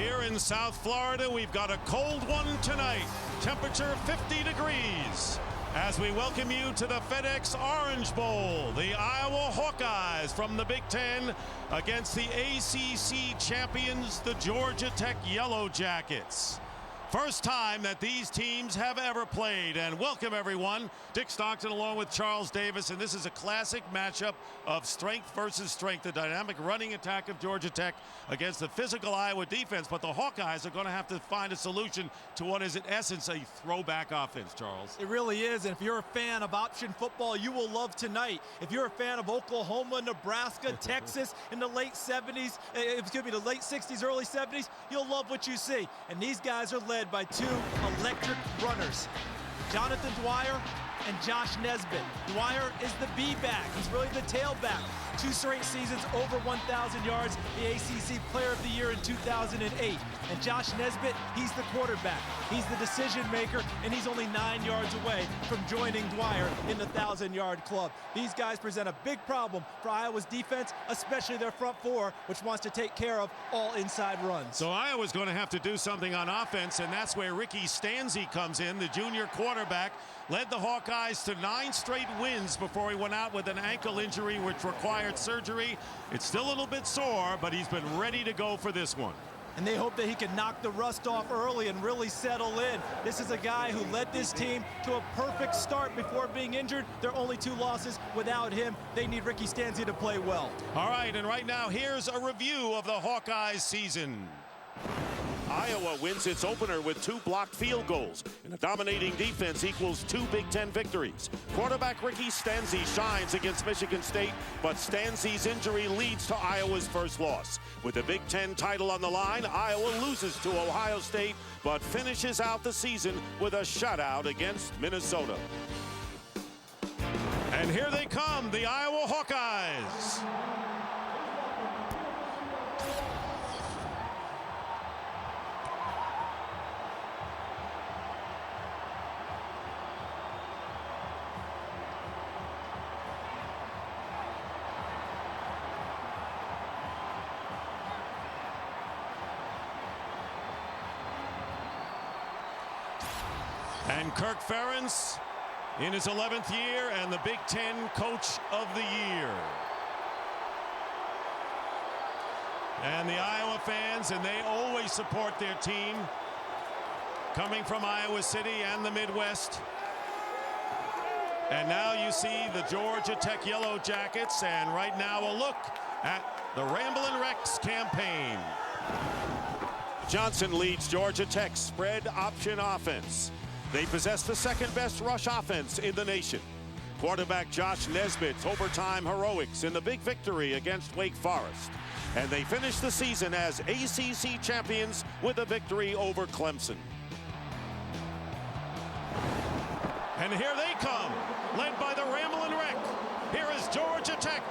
Here in South Florida, we've got a cold one tonight. Temperature 50 degrees. As we welcome you to the FedEx Orange Bowl, the Iowa Hawkeyes from the Big Ten against the ACC champions, the Georgia Tech Yellow Jackets. First time that these teams have ever played. And welcome everyone. Dick Stockton along with Charles Davis, and this is a classic matchup of strength versus strength. The dynamic running attack of Georgia Tech against the physical Iowa defense. But the Hawkeyes are going to have to find a solution to what is in essence a throwback offense, Charles. It really is, and if you're a fan of option football, you will love tonight. If you're a fan of Oklahoma, Nebraska, Texas in the late 70s, the late 60s, early 70s, you'll love what you see. And these guys are led by two electric runners, Jonathan Dwyer and Josh Nesbitt. Dwyer is the B-back. He's really the tailback. 2 straight seasons over 1,000 yards, the ACC Player of the Year in 2008. And Josh Nesbitt, he's the quarterback. He's the decision maker, and he's only 9 yards away from joining Dwyer in the 1,000-yard club. These guys present a big problem for Iowa's defense, especially their front four, which wants to take care of all inside runs. So Iowa's going to have to do something on offense, and that's where Ricki Stanzi comes in, the junior quarterback. Led the Hawkeyes to 9 straight wins before he went out with an ankle injury which required surgery. It's still a little bit sore, but he's been ready to go for this one. And they hope that he can knock the rust off early and really settle in. This is a guy who led this team to a perfect start before being injured. There are only 2 losses without him. They need Ricki Stanzi to play well. All right, and right now here's a review of the Hawkeyes season. Iowa wins its opener with 2 blocked field goals, and a dominating defense equals 2 Big Ten victories. Quarterback Ricki Stanzi shines against Michigan State, but Stanzi's injury leads to Iowa's first loss. With the Big Ten title on the line, Iowa loses to Ohio State, but finishes out the season with a shutout against Minnesota. And here they come, the Iowa Hawkeyes. And Kirk Ferentz in his 11th year and the Big Ten Coach of the Year. And the Iowa fans, and they always support their team, coming from Iowa City and the Midwest. And now you see the Georgia Tech Yellow Jackets, and right now a look at the Ramblin' Rex campaign. Johnson leads Georgia Tech's spread option offense. They possess the second-best rush offense in the nation. Quarterback Josh Nesbitt's overtime heroics in the big victory against Wake Forest. And they finish the season as ACC champions with a victory over Clemson. And here they come, led by the Ramblin' Wreck. Here is Georgia Tech,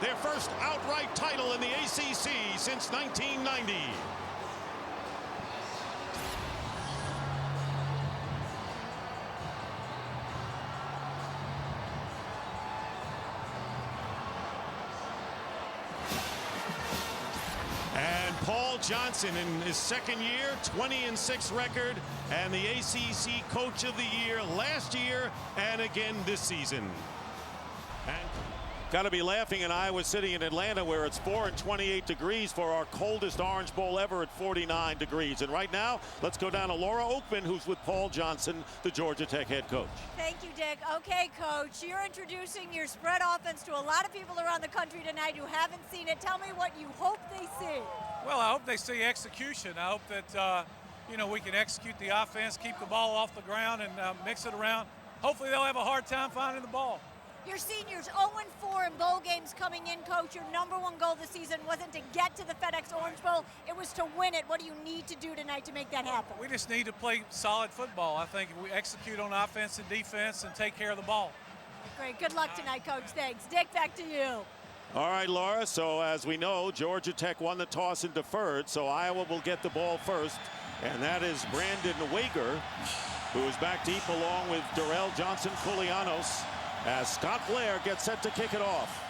their first outright title in the ACC since 1990. And Paul Johnson in his second year, 20-6 record, and the ACC Coach of the Year last year and again this season. And got to be laughing in Iowa City and Atlanta, where it's 28 degrees for our coldest Orange Bowl ever at 49 degrees. And right now, let's go down to Laura Oakman, who's with Paul Johnson, the Georgia Tech head coach. Thank you, Dick. Okay, Coach, you're introducing your spread offense to a lot of people around the country tonight who haven't seen it. Tell me what you hope they see. Well, I hope they see execution. I hope that, we can execute the offense, keep the ball off the ground, and mix it around. Hopefully they'll have a hard time finding the ball. Your seniors 0-4 in bowl games coming in, Coach. Your #1 goal this season wasn't to get to the FedEx Orange Bowl. It was to win it. What do you need to do tonight to make that happen? We just need to play solid football. I think if we execute on offense and defense and take care of the ball. Great. Good luck tonight, Coach. Thanks. Dick, back to you. All right, Laura, so as we know, Georgia Tech won the toss and deferred, so Iowa will get the ball first, and that is Brandon Wager, who is back deep along with Darrell Johnson-Koulianos, as Scott Blair gets set to kick it off.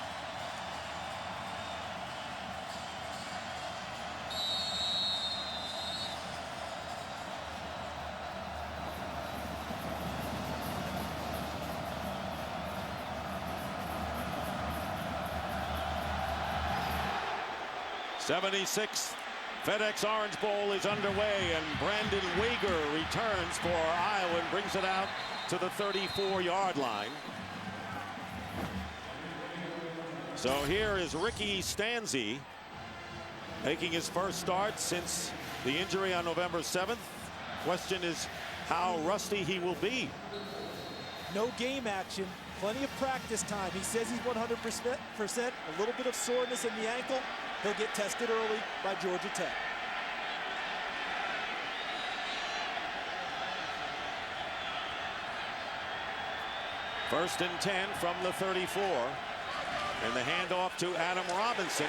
76th FedEx Orange Bowl is underway, and Brandon Wager returns for Iowa and brings it out to the 34-yard line. So here is Ricki Stanzi making his first start since the injury on November 7th. Question is how rusty he will be. No game action, plenty of practice time. He says he's 100%, a little bit of soreness in the ankle. He'll get tested early by Georgia Tech. First and 10 from the 34. And the handoff to Adam Robinson,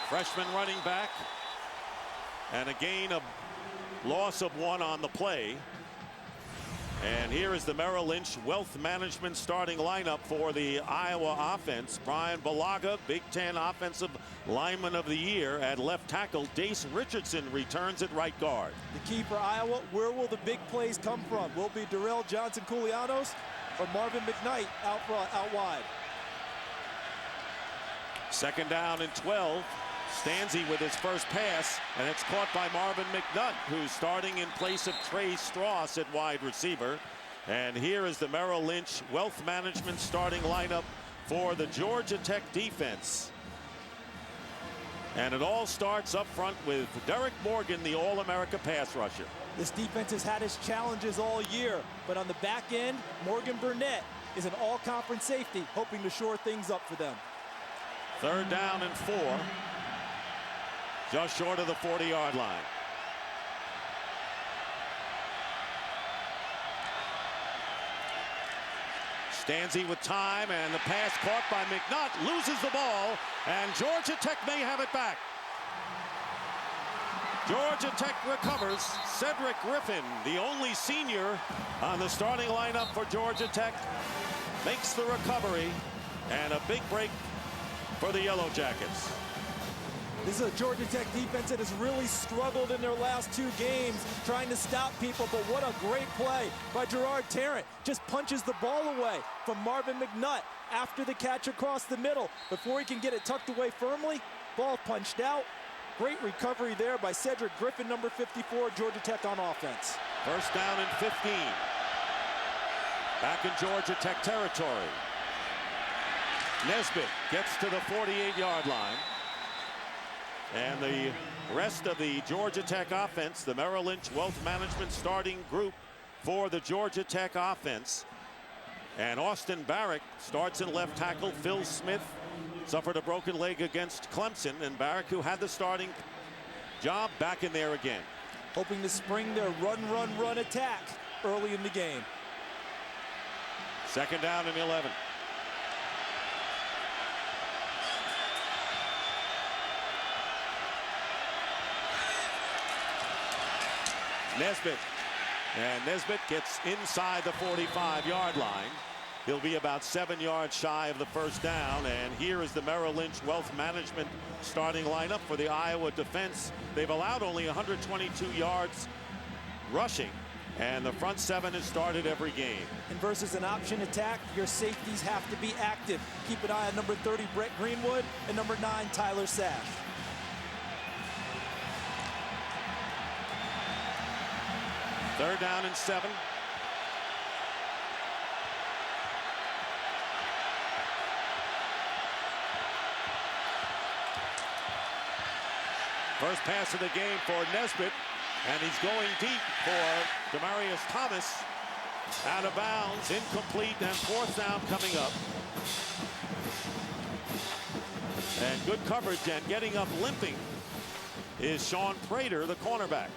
freshman running back. And a loss of 1 on the play. And here is the Merrill Lynch Wealth Management starting lineup for the Iowa offense. Brian Balaga, Big Ten Offensive Lineman of the Year at left tackle. Dace Richardson returns at right guard. The key for Iowa, where will the big plays come from? Will it be Darrell Johnson-Koulianos or Marvin McKnight out wide? Second down and 12. Stanzi with his first pass, and it's caught by Marvin McNutt, who's starting in place of Trey Strauss at wide receiver. And here is the Merrill Lynch Wealth Management starting lineup for the Georgia Tech defense. And it all starts up front with Derek Morgan, the All-America pass rusher. This defense has had its challenges all year, but on the back end, Morgan Burnett is an all-conference safety, hoping to shore things up for them. Third down and 4. Just short of the 40-yard line. Stanzi with time, and the pass caught by McNutt, loses the ball, and Georgia Tech may have it back. Georgia Tech recovers. Cedric Griffin, the only senior on the starting lineup for Georgia Tech, makes the recovery, and a big break for the Yellow Jackets. This is a Georgia Tech defense that has really struggled in their last 2 games trying to stop people, but what a great play by Gerard Tarrant. Just punches the ball away from Marvin McNutt after the catch across the middle. Before he can get it tucked away firmly, ball punched out. Great recovery there by Cedric Griffin, number 54, Georgia Tech on offense. First down and 15. Back in Georgia Tech territory. Nesbitt gets to the 48-yard line. And the rest of the Georgia Tech offense, the Merrill Lynch Wealth Management starting group for the Georgia Tech offense. And Austin Barrick starts in left tackle. Phil Smith suffered a broken leg against Clemson, and Barrick, who had the starting job, back in there again. Hoping to spring their run attack early in the game. Second down and 11. Nesbitt. And Nesbitt gets inside the 45-yard line. He'll be about 7 yards shy of the first down. And here is the Merrill Lynch Wealth Management starting lineup for the Iowa defense. They've allowed only 122 yards rushing, and the front 7 has started every game. And versus an option attack, your safeties have to be active. Keep an eye on number 30, Brett Greenwood, and number 9, Tyler Sash. Third down and 7. First pass of the game for Nesbitt, and he's going deep for Demarius Thomas. Out of bounds, incomplete, and fourth down coming up. And good coverage, and getting up limping is Sean Prater, the cornerback.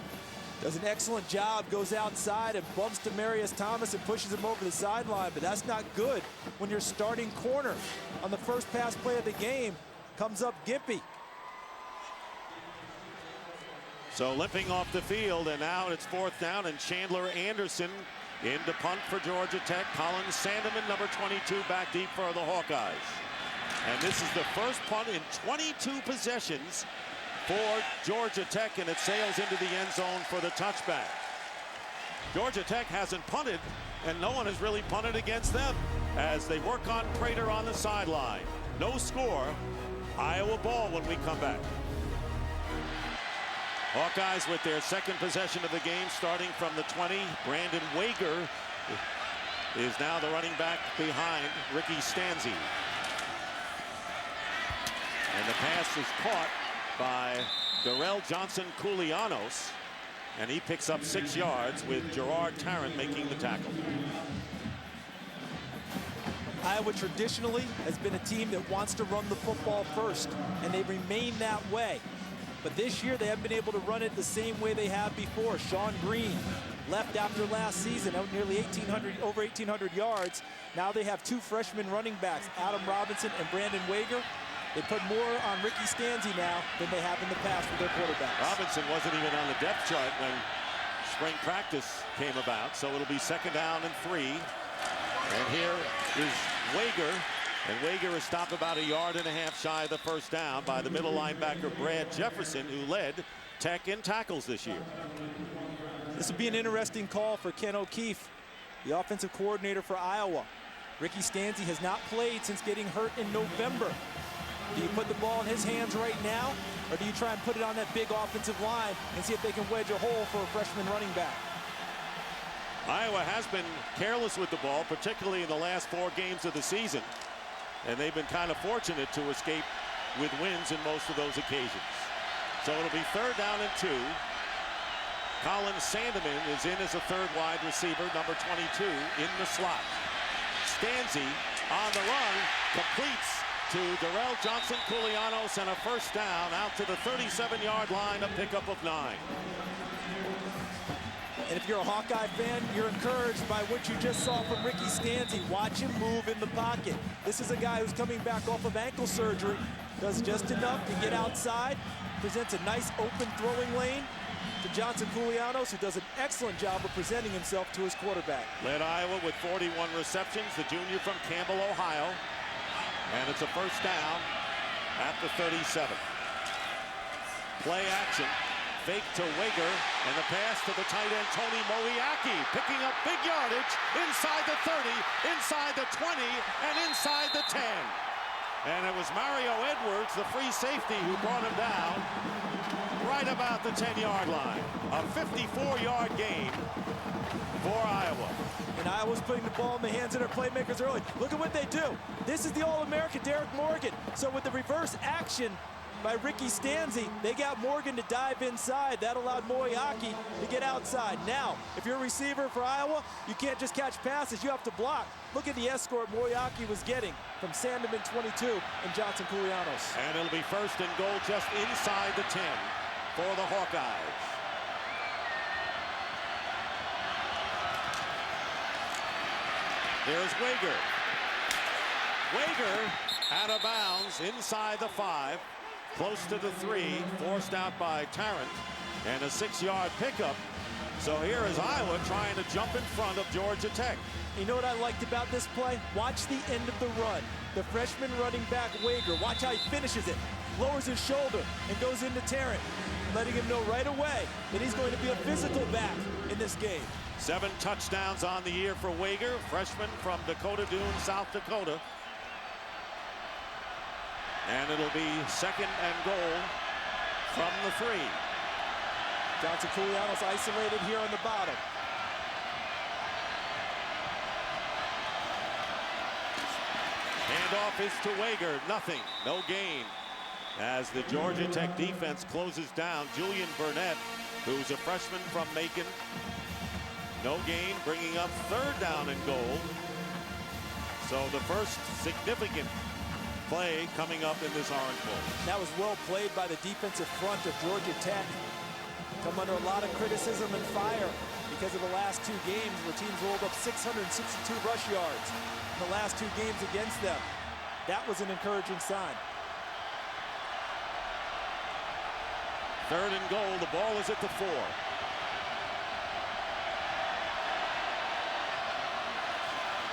Does an excellent job, goes outside and bumps Demarius Thomas and pushes him over the sideline, but that's not good when your starting corner on the first pass play of the game comes up gimpy. So limping off the field, and now it's fourth down, and Chandler Anderson in to punt for Georgia Tech. Colin Sandeman, number 22, back deep for the Hawkeyes. And this is the first punt in 22 possessions for Georgia Tech, and it sails into the end zone for the touchback. Georgia Tech hasn't punted, and no one has really punted against them as they work on Prater on the sideline. No score, Iowa ball when we come back. Hawkeyes with their second possession of the game, starting from the 20. Brandon Wager is now the running back behind Ricki Stanzi. And the pass is caught by Darrell Johnson-Koulianos, and he picks up 6 yards with Gerard Tarrant making the tackle. Iowa traditionally has been a team that wants to run the football first, and they remain that way. But this year they haven't been able to run it the same way they have before. Sean Green left after last season, out nearly over 1,800 yards. Now they have 2 freshman running backs, Adam Robinson and Brandon Wager. They put more on Ricki Stanzi now than they have in the past with their quarterbacks. Robinson wasn't even on the depth chart when spring practice came about, so it'll be 2nd down and 3. And here is Wager, and Wager is stopped about 1.5 yards shy of the first down by the middle linebacker Brad Jefferson, who led Tech in tackles this year. This will be an interesting call for Ken O'Keefe, the offensive coordinator for Iowa. Ricki Stanzi has not played since getting hurt in November. Do you put the ball in his hands right now, or do you try and put it on that big offensive line and see if they can wedge a hole for a freshman running back? Iowa has been careless with the ball, particularly in the last 4 games of the season. And they've been kind of fortunate to escape with wins in most of those occasions. So it'll be 3rd down and 2. Colin Sandeman is in as a 3rd wide receiver, number 22, in the slot. Stanzi on the run, completes to Darrell Johnson-Koulianos, and a 1st down out to the 37-yard line, a pickup of 9. And if you're a Hawkeye fan, you're encouraged by what you just saw from Ricki Stanzi. Watch him move in the pocket. This is a guy who's coming back off of ankle surgery, does just enough to get outside, presents a nice open throwing lane to Johnson-Koulianos, who does an excellent job of presenting himself to his quarterback. Led Iowa with 41 receptions, the junior from Campbell, Ohio. And it's a 1st down at the 37. Play action. Fake to Wager, and the pass to the tight end, Tony Moiaki, picking up big yardage inside the 30, inside the 20, and inside the 10. And it was Mario Edwards, the free safety, who brought him down right about the 10-yard line. A 54-yard gain for Iowa. And Iowa's putting the ball in the hands of their playmakers early. Look at what they do. This is the All-American Derek Morgan. So with the reverse action by Ricki Stanzi, they got Morgan to dive inside. That allowed Moiaki to get outside. Now, if you're a receiver for Iowa, you can't just catch passes, you have to block. Look at the escort Moiaki was getting from Sandeman 22 and Johnson-Koulianos. And it'll be 1st and goal just inside the 10 for the Hawkeyes. There's Wager. Wager out of bounds inside the 5. Close to the 3, forced out by Tarrant, and a 6-yard pickup. So here is Iowa trying to jump in front of Georgia Tech. You know what I liked about this play? Watch the end of the run. The freshman running back, Wager, watch how he finishes it. Lowers his shoulder and goes into Tarrant, letting him know right away that he's going to be a physical back in this game. 7 touchdowns on the year for Wager, freshman from Dakota Dunes, South Dakota. And it'll be 2nd and goal from the 3. Johnson-Koulianos isolated here on the bottom. Handoff is to Wager, nothing, no gain. As the Georgia Tech defense closes down Julian Burnett, who's a freshman from Macon. No gain, bringing up 3rd down and goal. So the first significant play coming up in this Orange Bowl. That was well played by the defensive front of Georgia Tech. Come under a lot of criticism and fire because of the last 2 games where teams rolled up 662 rush yards in the last 2 games against them. That was an encouraging sign. 3rd and goal, the ball is at the 4.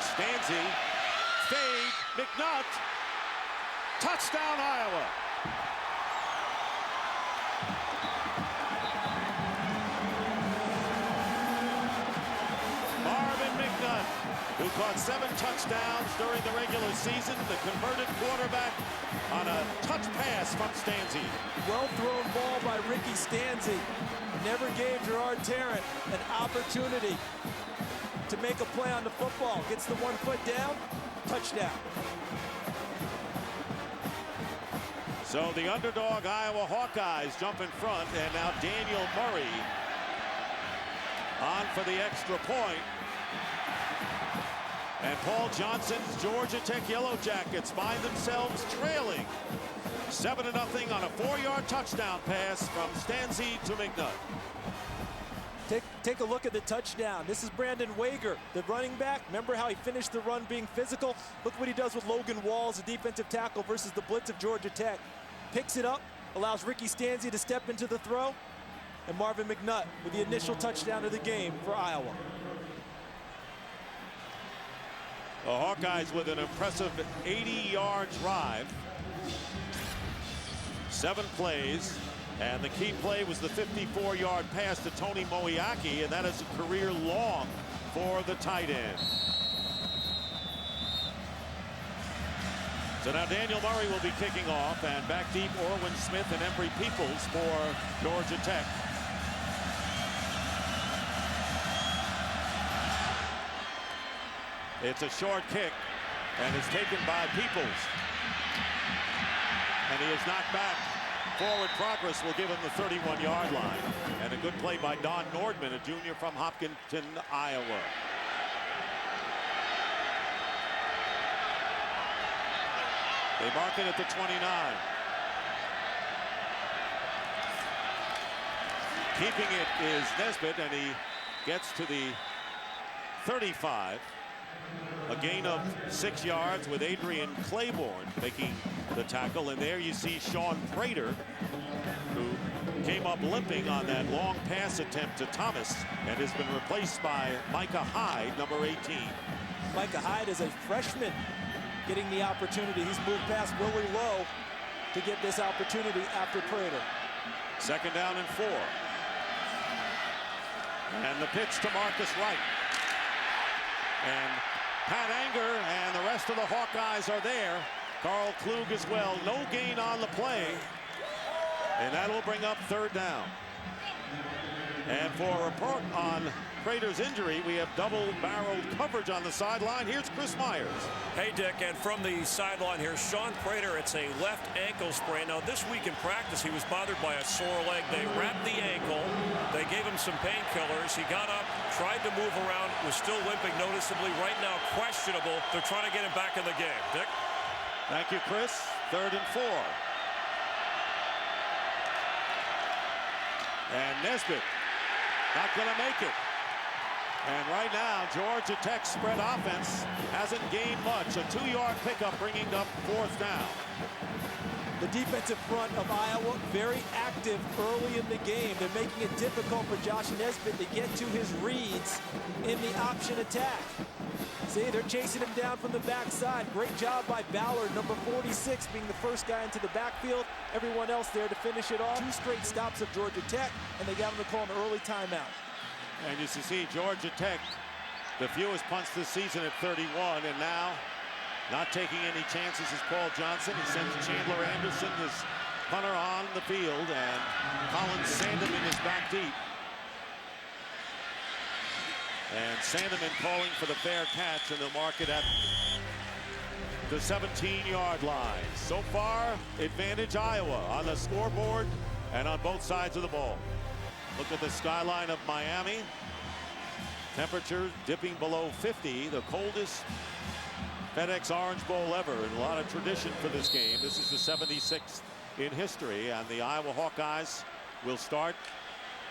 Stanzi, fade, McNutt, touchdown Iowa. Marvin McNutt who caught 7 touchdowns during the regular season, the converted quarterback on a touch pass from Stanzi. Well thrown ball by Ricki Stanzi. Never gave Gerard Tarrant an opportunity to make a play on the football. Gets the 1 foot down, touchdown. So the underdog Iowa Hawkeyes jump in front, and now Daniel Murray on for the extra point. And Paul Johnson's Georgia Tech Yellow Jackets find themselves trailing 7-0 on a 4-yard touchdown pass from Stanzi to McNutt. Take a look at the touchdown. This is Brandon Wager, the running back. Remember how he finished the run being physical? Look what he does with Logan Walls, the defensive tackle, versus the blitz of Georgia Tech. Picks it up, allows Ricki Stanzi to step into the throw, and Marvin McNutt with the initial touchdown of the game for Iowa. The Hawkeyes with an impressive 80-yard drive. 7 plays, and the key play was the 54-yard pass to Tony Moiaki, and that is a career long for the tight end. So now Daniel Murray will be kicking off, and back deep Orwin Smith and Embry Peoples for Georgia Tech. It's a short kick, and it's taken by Peoples. And he is knocked back. Forward progress will give him the 31-yard line. And a good play by Don Nordman, a junior from Hopkinton, Iowa. They mark it at the 29. Keeping it is Nesbitt, and he gets to the 35. A gain of 6 yards with Adrian Claiborne making the tackle. And there you see Sean Prater, who came up limping on that long pass attempt to Thomas and has been replaced by Micah Hyde, number 18. Micah Hyde is a freshman getting the opportunity. He's moved past Willie Lowe to get this opportunity after Prater. 2nd down and 4. And the pitch to Marcus Wright. And Pat Anger and the rest of the Hawkeyes are there. Carl Klug as well. No gain on the play. And that will bring up 3rd down. And for a report on Prater's injury, we have double-barreled coverage on the sideline. Here's Chris Myers. Hey, Dick, and from the sideline here, Sean Prater, it's a left ankle sprain. Now, this week in practice, he was bothered by a sore leg. They wrapped the ankle. They gave him some painkillers. He got up, tried to move around, was still limping noticeably. Right now, questionable. They're trying to get him back in the game. Dick? Thank you, Chris. 3rd and 4. And Nesbitt not going to make it. And right now, Georgia Tech's spread offense hasn't gained much. A 2-yard pickup bringing up 4th down. The defensive front of Iowa very active early in the game. They're making it difficult for Josh Nesbitt to get to his reads in the option attack. See, they're chasing him down from the backside. Great job by Ballard, number 46, being the first guy into the backfield. Everyone else there to finish it off. 2 straight stops of Georgia Tech, and they got him to call an early timeout. And you see Georgia Tech, the fewest punts this season at 31, and now not taking any chances is Paul Johnson. He sends Chandler Anderson, his punter, on the field, and Colin Sandeman is back deep. And Sandeman calling for the fair catch, and they'll mark it at the 17-yard line. So far, advantage Iowa on the scoreboard and on both sides of the ball. Look at the skyline of Miami. Temperature dipping below 50, the coldest FedEx Orange Bowl ever, and a lot of tradition for this game. This is the 76th in history, and the Iowa Hawkeyes will start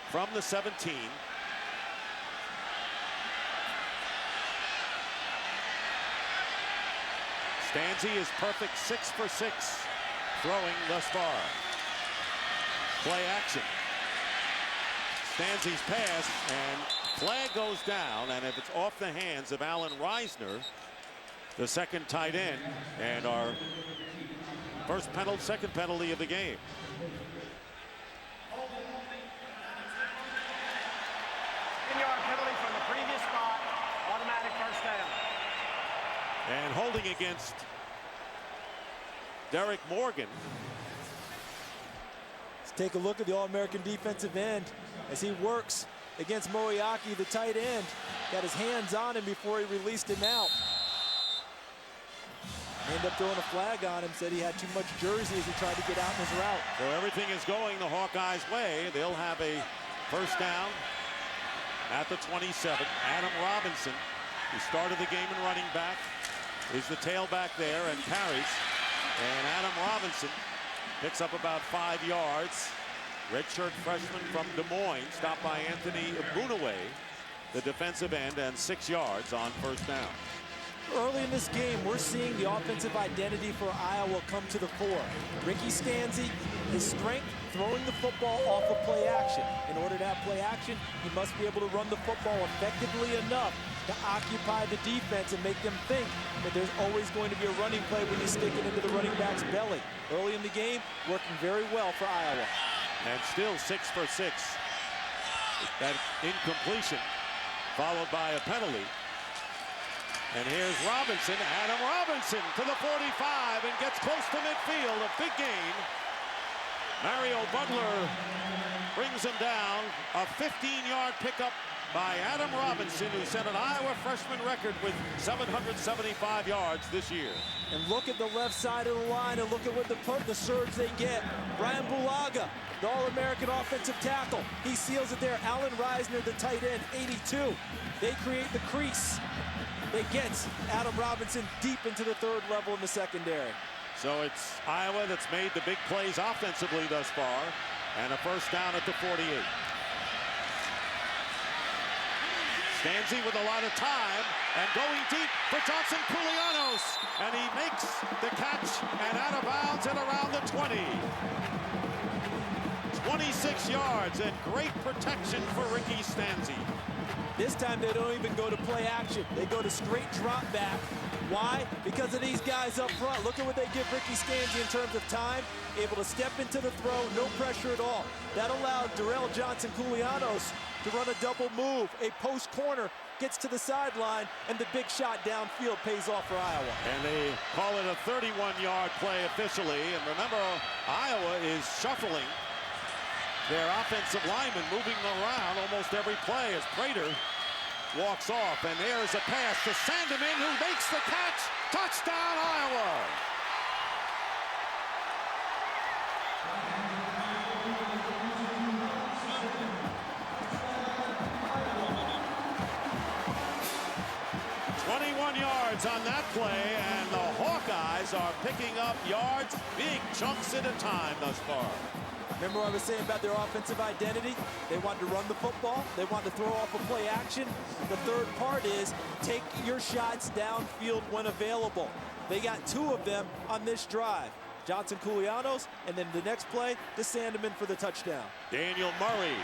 from the 17. Stanzi is perfect, 6 for 6 throwing thus far. Play action. Stanzi's pass, and flag goes down, and if it's off the hands of Alan Reisner, the 2nd tight end, and our second penalty of the game. Yard penalty from the previous spot, automatic 1st down. And holding against Derek Morgan. Let's take a look at the All-American defensive end as he works against Moiaki, the tight end. Got his hands on him before he released him out. Ended up throwing a flag on him, said he had too much jersey as he tried to get out in his route. So everything is going the Hawkeyes' way. They'll have a first down at the 27. Adam Robinson, who started the game in running back, is the tailback there and carries. And Adam Robinson picks up about 5 yards. Redshirt freshman from Des Moines, stopped by Anthony Bunaway, the defensive end, and 6 yards on first down. Early in this game, we're seeing the offensive identity for Iowa come to the fore. Ricki Stanzi, his strength, throwing the football off of play action. In order to have play action, he must be able to run the football effectively enough to occupy the defense and make them think that there's always going to be a running play when you stick it into the running back's belly. Early in the game, working very well for Iowa. And still 6 for 6. That incompletion followed by a penalty. And here's Robinson, Adam Robinson to the 45 and gets close to midfield, a big gain. Mario Butler brings him down, a 15-yard pickup by Adam Robinson, who set an Iowa freshman record with 775 yards this year. And look at the left side of the line and look at what the surge they get. Brian Bulaga, the All-American offensive tackle. He seals it there. Alan Reisner, the tight end, 82. They create the crease. It gets Adam Robinson deep into the third level in the secondary. So it's Iowa that's made the big plays offensively thus far, and a first down at the 48. Stanzi with a lot of time and going deep for Johnson Koulianos, and he makes the catch and out of bounds at around the 20. 26 yards and great protection for Ricki Stanzi. This time they don't even go to play action. They go to straight drop back. Why? Because of these guys up front. Look at what they give Ricki Stanzi in terms of time. Able to step into the throw, no pressure at all. That allowed Darrell Johnson Koulianos to run a double move. A post corner gets to the sideline, and the big shot downfield pays off for Iowa. And they call it a 31-yard play officially. And remember, Iowa is shuffling their offensive linemen, moving around almost every play as Prater walks off. And there's a pass to Sandeman, who makes the catch. Touchdown, Iowa! Yards on that play, and the Hawkeyes are picking up yards, big chunks at a time thus far. Remember what I was saying about their offensive identity? They want to run the football. They want to throw off a play action. The third part is take your shots downfield when available. They got 2 of them on this drive. Johnson Koulianos, and then the next play to Sandeman for the touchdown. Daniel Murray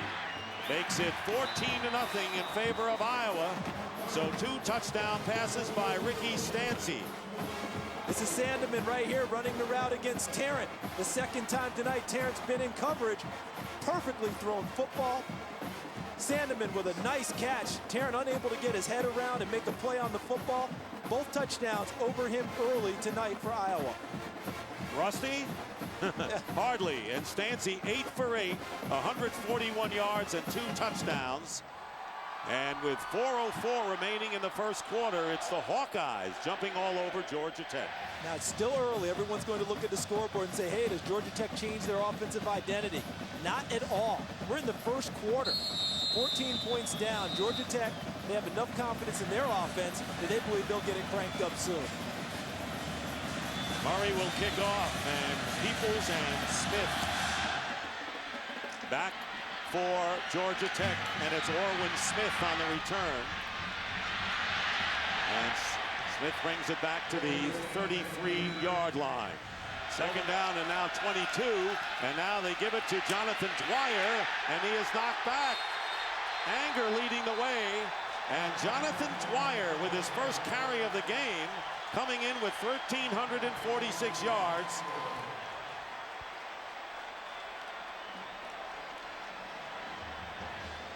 makes it 14-0 in favor of Iowa. So 2 touchdown passes by Ricki Stanzi. This is Sandeman right here running the route against Tarrant. The second time tonight Tarrant's been in coverage. Perfectly thrown football. Sandeman with a nice catch. Tarrant unable to get his head around and make a play on the football. Both touchdowns over him early tonight for Iowa. Rusty? Hardly. And Stanzi 8 for 8, 141 yards and 2 touchdowns. And with 4:04 remaining in the first quarter, it's the Hawkeyes jumping all over Georgia Tech. Now it's still early. Everyone's going to look at the scoreboard and say, hey, does Georgia Tech change their offensive identity? Not at all. We're in the first quarter. 14 points down. Georgia Tech, they have enough confidence in their offense that they believe they'll get it cranked up soon. Murray will kick off, and Peoples and Smith back for Georgia Tech, and it's Orwin Smith on the return. And Smith brings it back to the 33-yard line. Second down and now 22, and now they give it to Jonathan Dwyer, and he is knocked back. Anger leading the way, and Jonathan Dwyer with his first carry of the game, coming in with 1,346 yards.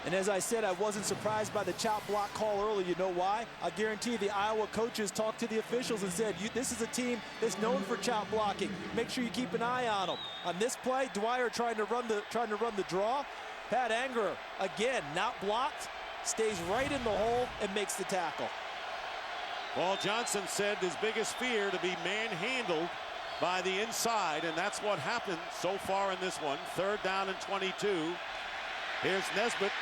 And as I said, I wasn't surprised by the chop block call early. You know why? I guarantee the Iowa coaches talked to the officials and said, this is a team that's known for chop blocking. Make sure you keep an eye on them. On this play, Dwyer trying to run the draw. Pat Anger, again, not blocked, stays right in the hole and makes the tackle. Paul Johnson said his biggest fear to be manhandled by the inside, and that's what happened so far in this one. 3rd down and 22. Here's Nesbitt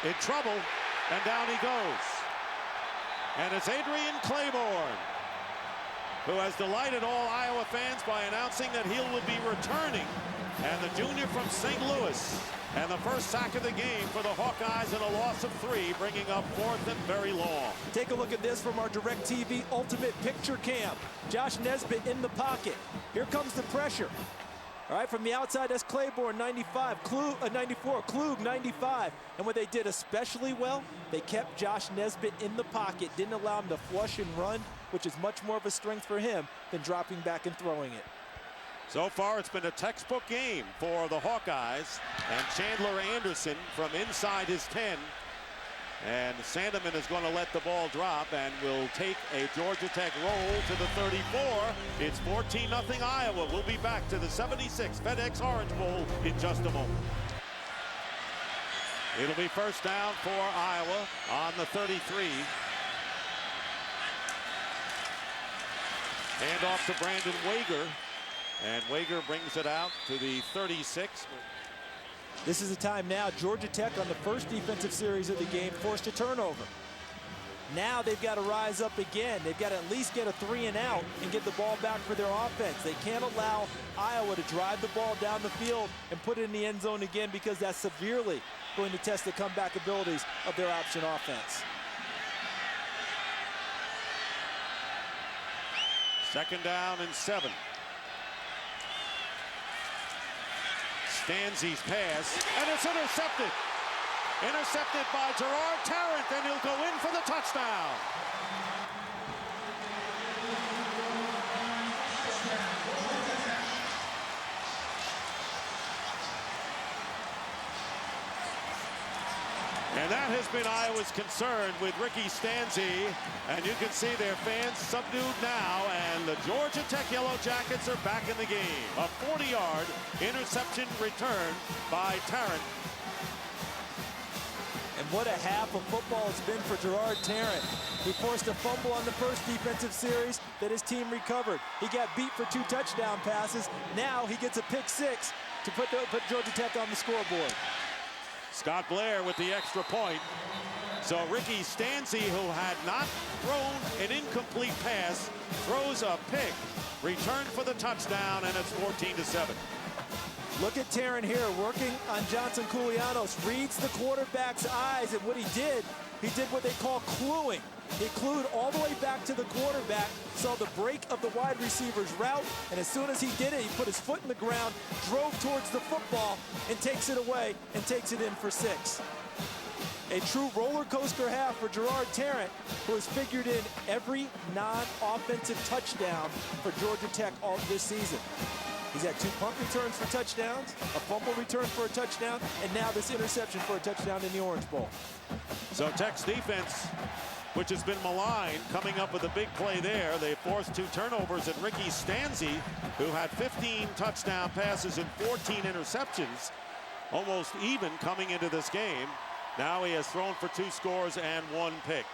in trouble, and down he goes. And it's Adrian Claiborne, who has delighted all Iowa fans by announcing that he will be returning, and the junior from St. Louis. And the first sack of the game for the Hawkeyes and a loss of 3, bringing up 4th and very long. Take a look at this from our DirecTV Ultimate Picture Cam. Josh Nesbitt in the pocket. Here comes the pressure. All right, from the outside, that's Claiborne, 95, 94, Klug, 95. And what they did especially well, they kept Josh Nesbitt in the pocket, didn't allow him to flush and run, which is much more of a strength for him than dropping back and throwing it. So far, it's been a textbook game for the Hawkeyes. And Chandler Anderson from inside his 10. And Sandeman is going to let the ball drop and will take a Georgia Tech roll to the 34. It's 14-0 Iowa. We'll be back to the 76 FedEx Orange Bowl in just a moment. It'll be first down for Iowa on the 33. Hand off to Brandon Wager. And Wager brings it out to the 36. This is the time now. Georgia Tech on the first defensive series of the game forced a turnover. Now they've got to rise up again. They've got to at least get a 3 and out and get the ball back for their offense. They can't allow Iowa to drive the ball down the field and put it in the end zone again, because that's severely going to test the comeback abilities of their option offense. 2nd down and 7. Stanzi's pass, and it's intercepted. Intercepted by Gerard Tarrant, and he'll go in for the touchdown. And that has been Iowa's concern with Ricki Stanzi. And you can see their fans subdued now. And the Georgia Tech Yellow Jackets are back in the game. A 40-yard interception return by Tarrant. And what a half of football it's been for Gerard Tarrant. He forced a fumble on the first defensive series that his team recovered. He got beat for 2 touchdown passes. Now he gets a pick 6 to put Georgia Tech on the scoreboard. Scott Blair with the extra point. So Ricki Stanzi, who had not thrown an incomplete pass, throws a pick, returned for the touchdown, and it's 14-7. Look at Tarrant here working on Johnson Koulianos. Reads the quarterback's eyes, and what he did what they call cluing. He clued all the way back to the quarterback, saw the break of the wide receiver's route, and as soon as he did it, he put his foot in the ground, drove towards the football, and takes it away and takes it in for 6. A true roller coaster half for Gerard Tarrant, who has figured in every non-offensive touchdown for Georgia Tech all this season. He's had 2 punt returns for touchdowns, a fumble return for a touchdown, and now this interception for a touchdown in the Orange Bowl. So Tech's defense, which has been maligned, coming up with a big play there. They forced 2 turnovers, and Ricki Stanzi, who had 15 touchdown passes and 14 interceptions, almost even coming into this game. Now he has thrown for 2 scores and 1 pick.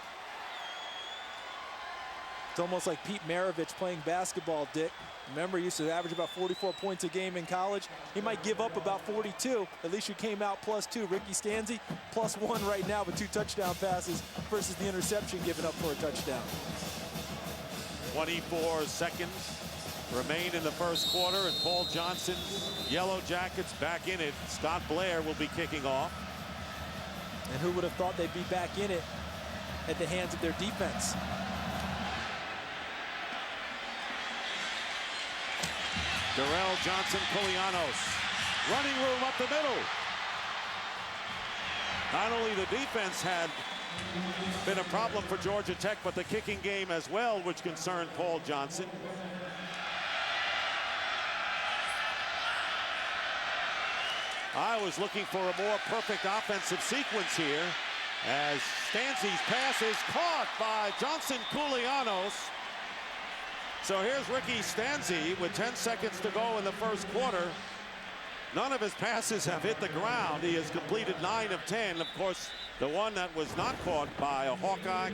It's almost like Pete Maravich playing basketball, Dick. Remember, he used to average about 44 points a game in college. He might give up about 42. At least you came out +2. Ricki Stanzi +1 right now with 2 touchdown passes versus the interception given up for a touchdown. 24 seconds remain in the first quarter, and Paul Johnson's Yellow Jackets back in it. Scott Blair will be kicking off. And who would have thought they'd be back in it at the hands of their defense? Darrell Johnson-Koulianos, running room up the middle. Not only the defense had been a problem for Georgia Tech, but the kicking game as well, which concerned Paul Johnson. Iowa's looking for a more perfect offensive sequence here as Stanzi's pass is caught by Johnson Koulianos. So here's Ricki Stanzi with 10 seconds to go in the first quarter. None of his passes have hit the ground. He has completed 9 of 10. Of course, the one that was not caught by a Hawkeye,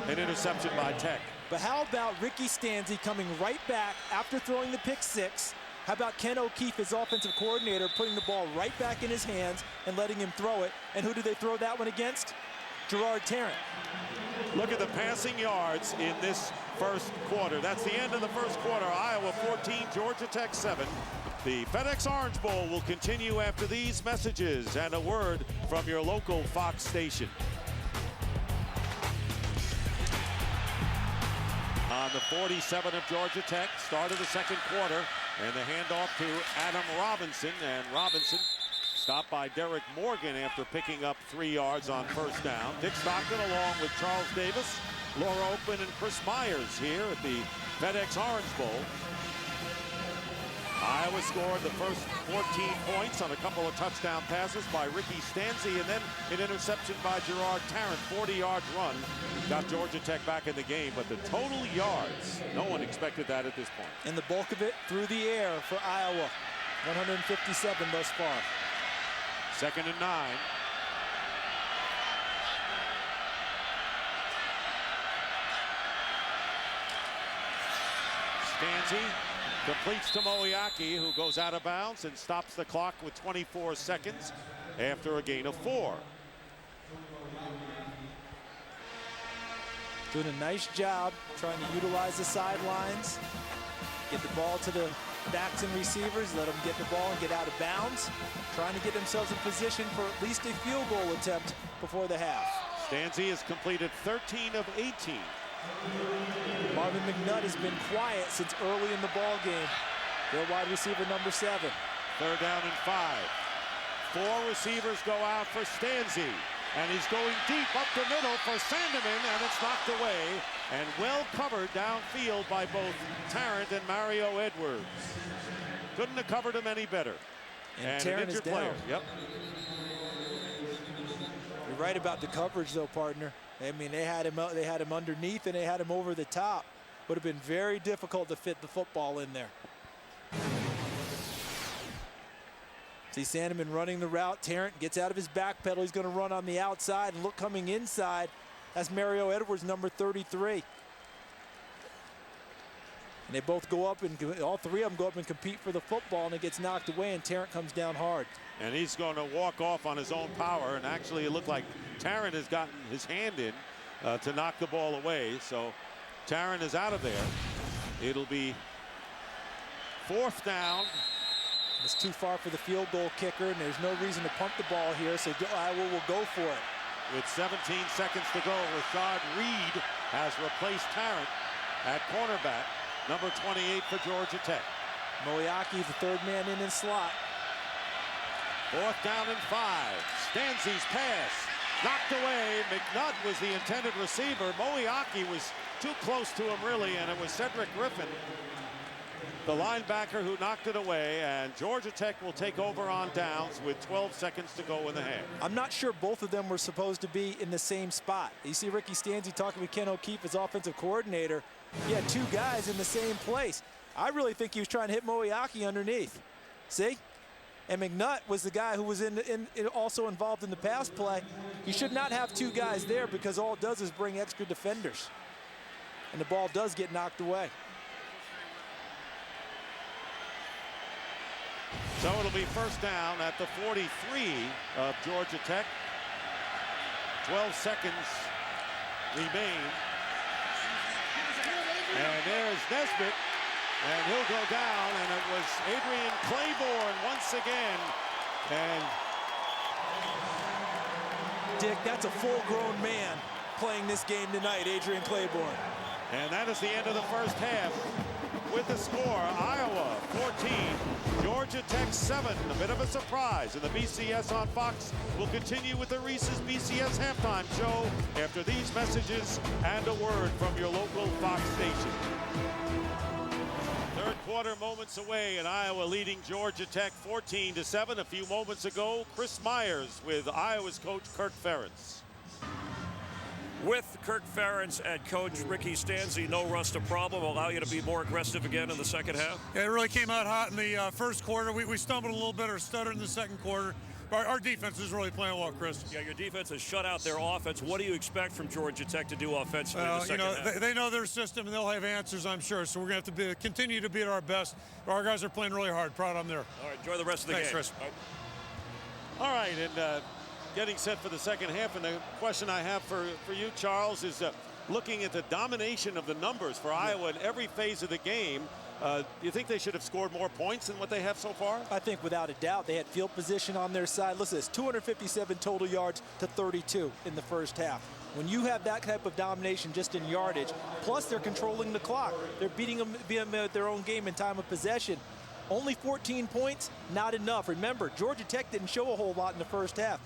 an interception by Tech. But how about Ricki Stanzi coming right back after throwing the pick 6? How about Ken O'Keefe, his offensive coordinator, putting the ball right back in his hands and letting him throw it? And who did they throw that one against? Gerard Tarrant. Look at the passing yards in this first quarter. That's the end of the first quarter. Iowa 14, Georgia Tech 7. The FedEx Orange Bowl will continue after these messages and a word from your local Fox station. On the 47 of Georgia Tech, start of the second quarter, and the handoff to Adam Robinson, and Robinson stopped by Derek Morgan after picking up 3 yards on first down. Dick Stockton along with Charles Davis, Laura Oakman, and Chris Myers here at the FedEx Orange Bowl. Iowa scored the first 14 points on a couple of touchdown passes by Ricki Stanzi, and then an interception by Gerard Tarrant. 40-yard run got Georgia Tech back in the game, but the total yards, no one expected that at this point. And the bulk of it through the air for Iowa. 157 thus far. 2nd and 9. Stanzi completes to Moiaki, who goes out of bounds and stops the clock with 24 seconds after a gain of 4. Doing a nice job trying to utilize the sidelines, get the ball to the backs and receivers, let them get the ball and get out of bounds, trying to get themselves in position for at least a field goal attempt before the half. Stanzi has completed 13 of 18. Marvin McNutt has been quiet since early in the ball game. Their wide receiver number 7. 3rd down and 5. 4 receivers go out for Stanzi, and he's going deep up the middle for Sandeman, and it's knocked away and well covered downfield by both Tarrant and Mario Edwards. Couldn't have covered him any better. And Tarrant is down. Player. Yep. You're right about the coverage, though, partner. I mean, they had him underneath and they had him over the top. Would have been very difficult to fit the football in there. See Sandeman running the route. Tarrant gets out of his back pedal. He's going to run on the outside, and look coming inside. That's Mario Edwards, number 33. And they both go up, and all 3 of them go up and compete for the football, and it gets knocked away, and Tarrant comes down hard. And he's going to walk off on his own power, and actually it looked like Tarrant has gotten his hand in to knock the ball away. So Tarrant is out of there. It'll be 4th down. It's too far for the field goal kicker, and there's no reason to punt the ball here, so Iowa will go for it. With 17 seconds to go, Rashad Reed has replaced Tarrant at cornerback, number 28 for Georgia Tech. Moiaki, the 3rd man in his slot. 4th down and 5. Stanzi's pass knocked away. McNutt was the intended receiver. Moiaki was too close to him, really, and it was Cedric Griffin, the linebacker, who knocked it away, and Georgia Tech will take over on downs with 12 seconds to go in the half. I'm not sure both of them were supposed to be in the same spot. You see Ricki Stanzi talking with Ken O'Keefe, his offensive coordinator. He had 2 guys in the same place. I really think he was trying to hit Moiaki underneath. See? And McNutt was the guy who was also involved in the pass play. You should not have 2 guys there, because all it does is bring extra defenders. And the ball does get knocked away. So it'll be 1st down at the 43 of Georgia Tech. 12 seconds remain. And there's Nesbitt, and he'll go down, and it was Adrian Claiborne once again. And Dick, that's a full-grown man playing this game tonight, Adrian Claiborne. And that is the end of the first half. With the score, Iowa 14, Georgia Tech 7. A bit of a surprise. And the BCS on Fox will continue with the Reese's BCS halftime show after these messages and a word from your local Fox station. Third quarter moments away, and Iowa leading Georgia Tech 14-7. A few moments ago, Chris Myers with Iowa's coach Kirk Ferentz. With Kirk Ferentz and Coach Ricki Stanzi, no rust a problem, allow you to be more aggressive again in the second half? Yeah, it really came out hot in the first quarter. We stumbled a little bit or stuttered in the second quarter. Our defense is really playing well, Chris. Yeah, your defense has shut out their offense. What do you expect from Georgia Tech to do offensively in the second half? They know their system, and they'll have answers, I'm sure. So we're going to have to continue to be at our best. Our guys are playing really hard. Proud of them there. All right, enjoy the rest of the Thanks, game. Chris. All right, and getting set for the second half, and the question I have for you, Charles, is looking at the domination of the numbers for Iowa in every phase of the game. Do you think they should have scored more points than what they have so far? I think without a doubt they had field position on their side. Listen, it's 257 total yards to 32 in the first half. When you have that type of domination just in yardage, plus they're controlling the clock, they're beating them at their own game in time of possession. Only 14 points, not enough. Remember, Georgia Tech didn't show a whole lot in the first half.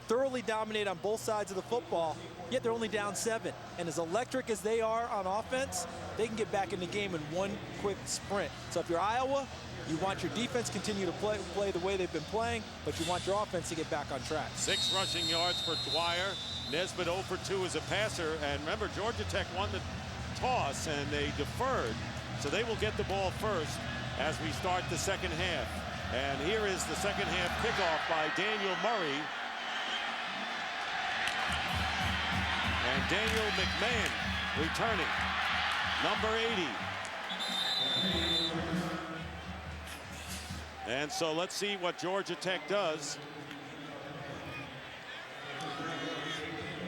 Thoroughly dominate on both sides of the football, yet they're only down 7. And as electric as they are on offense, they can get back in the game in one quick sprint. So if you're Iowa, you want your defense to continue to play the way they've been playing, but you want your offense to get back on track. 6 rushing yards for Dwyer. Nesbitt 0 for 2 as a passer. And remember, Georgia Tech won the toss and they deferred. So they will get the ball first as we start the second half. And here is the second half kickoff by Daniel Murray. And Daniel McMahon returning, number 80. And so let's see what Georgia Tech does.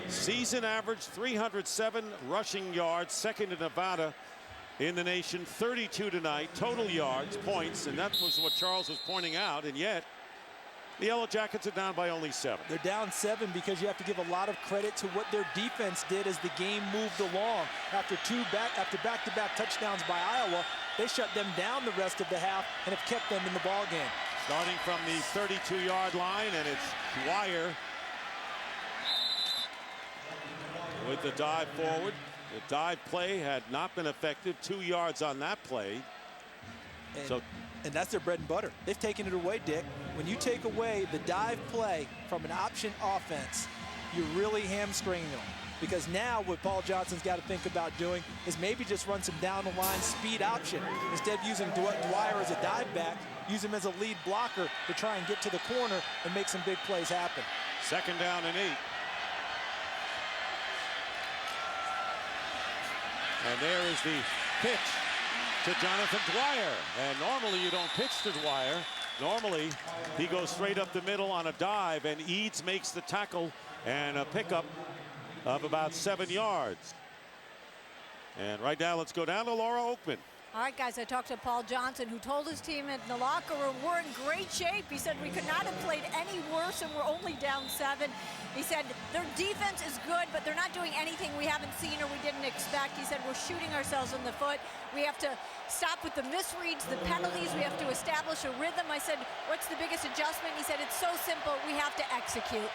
Season average 307 rushing yards, second in Nevada in the nation, 32 tonight. Total yards, points, and that was what Charles was pointing out, and yet the Yellow Jackets are down by only 7. They're down 7 because you have to give a lot of credit to what their defense did as the game moved along. After back-to-back touchdowns by Iowa, they shut them down the rest of the half and have kept them in the ball game. Starting from the 32-yard line, and it's Dwyer with the dive forward. The dive play had not been effective. 2 yards on that play. And that's their bread and butter. They've taken it away, Dick. When you take away the dive play from an option offense, you're really hamstringing them. Because now what Paul Johnson's got to think about doing is maybe just run some down-the-line speed option. Instead of using Dwyer as a dive back, use him as a lead blocker to try and get to the corner and make some big plays happen. Second down and 8. And there is the pitch to Jonathan Dwyer. And normally you don't pitch to Dwyer. Normally he goes straight up the middle on a dive, and Eads makes the tackle and a pickup of about 7 yards. And right now let's go down to Laura Oakman. All right, guys, I talked to Paul Johnson, who told his team in the locker room, we're in great shape. He said we could not have played any worse, and we're only down 7. He said their defense is good, but they're not doing anything we haven't seen or we didn't expect. He said we're shooting ourselves in the foot. We have to stop with the misreads, the penalties. We have to establish a rhythm. I said, what's the biggest adjustment? He said, it's so simple. We have to execute.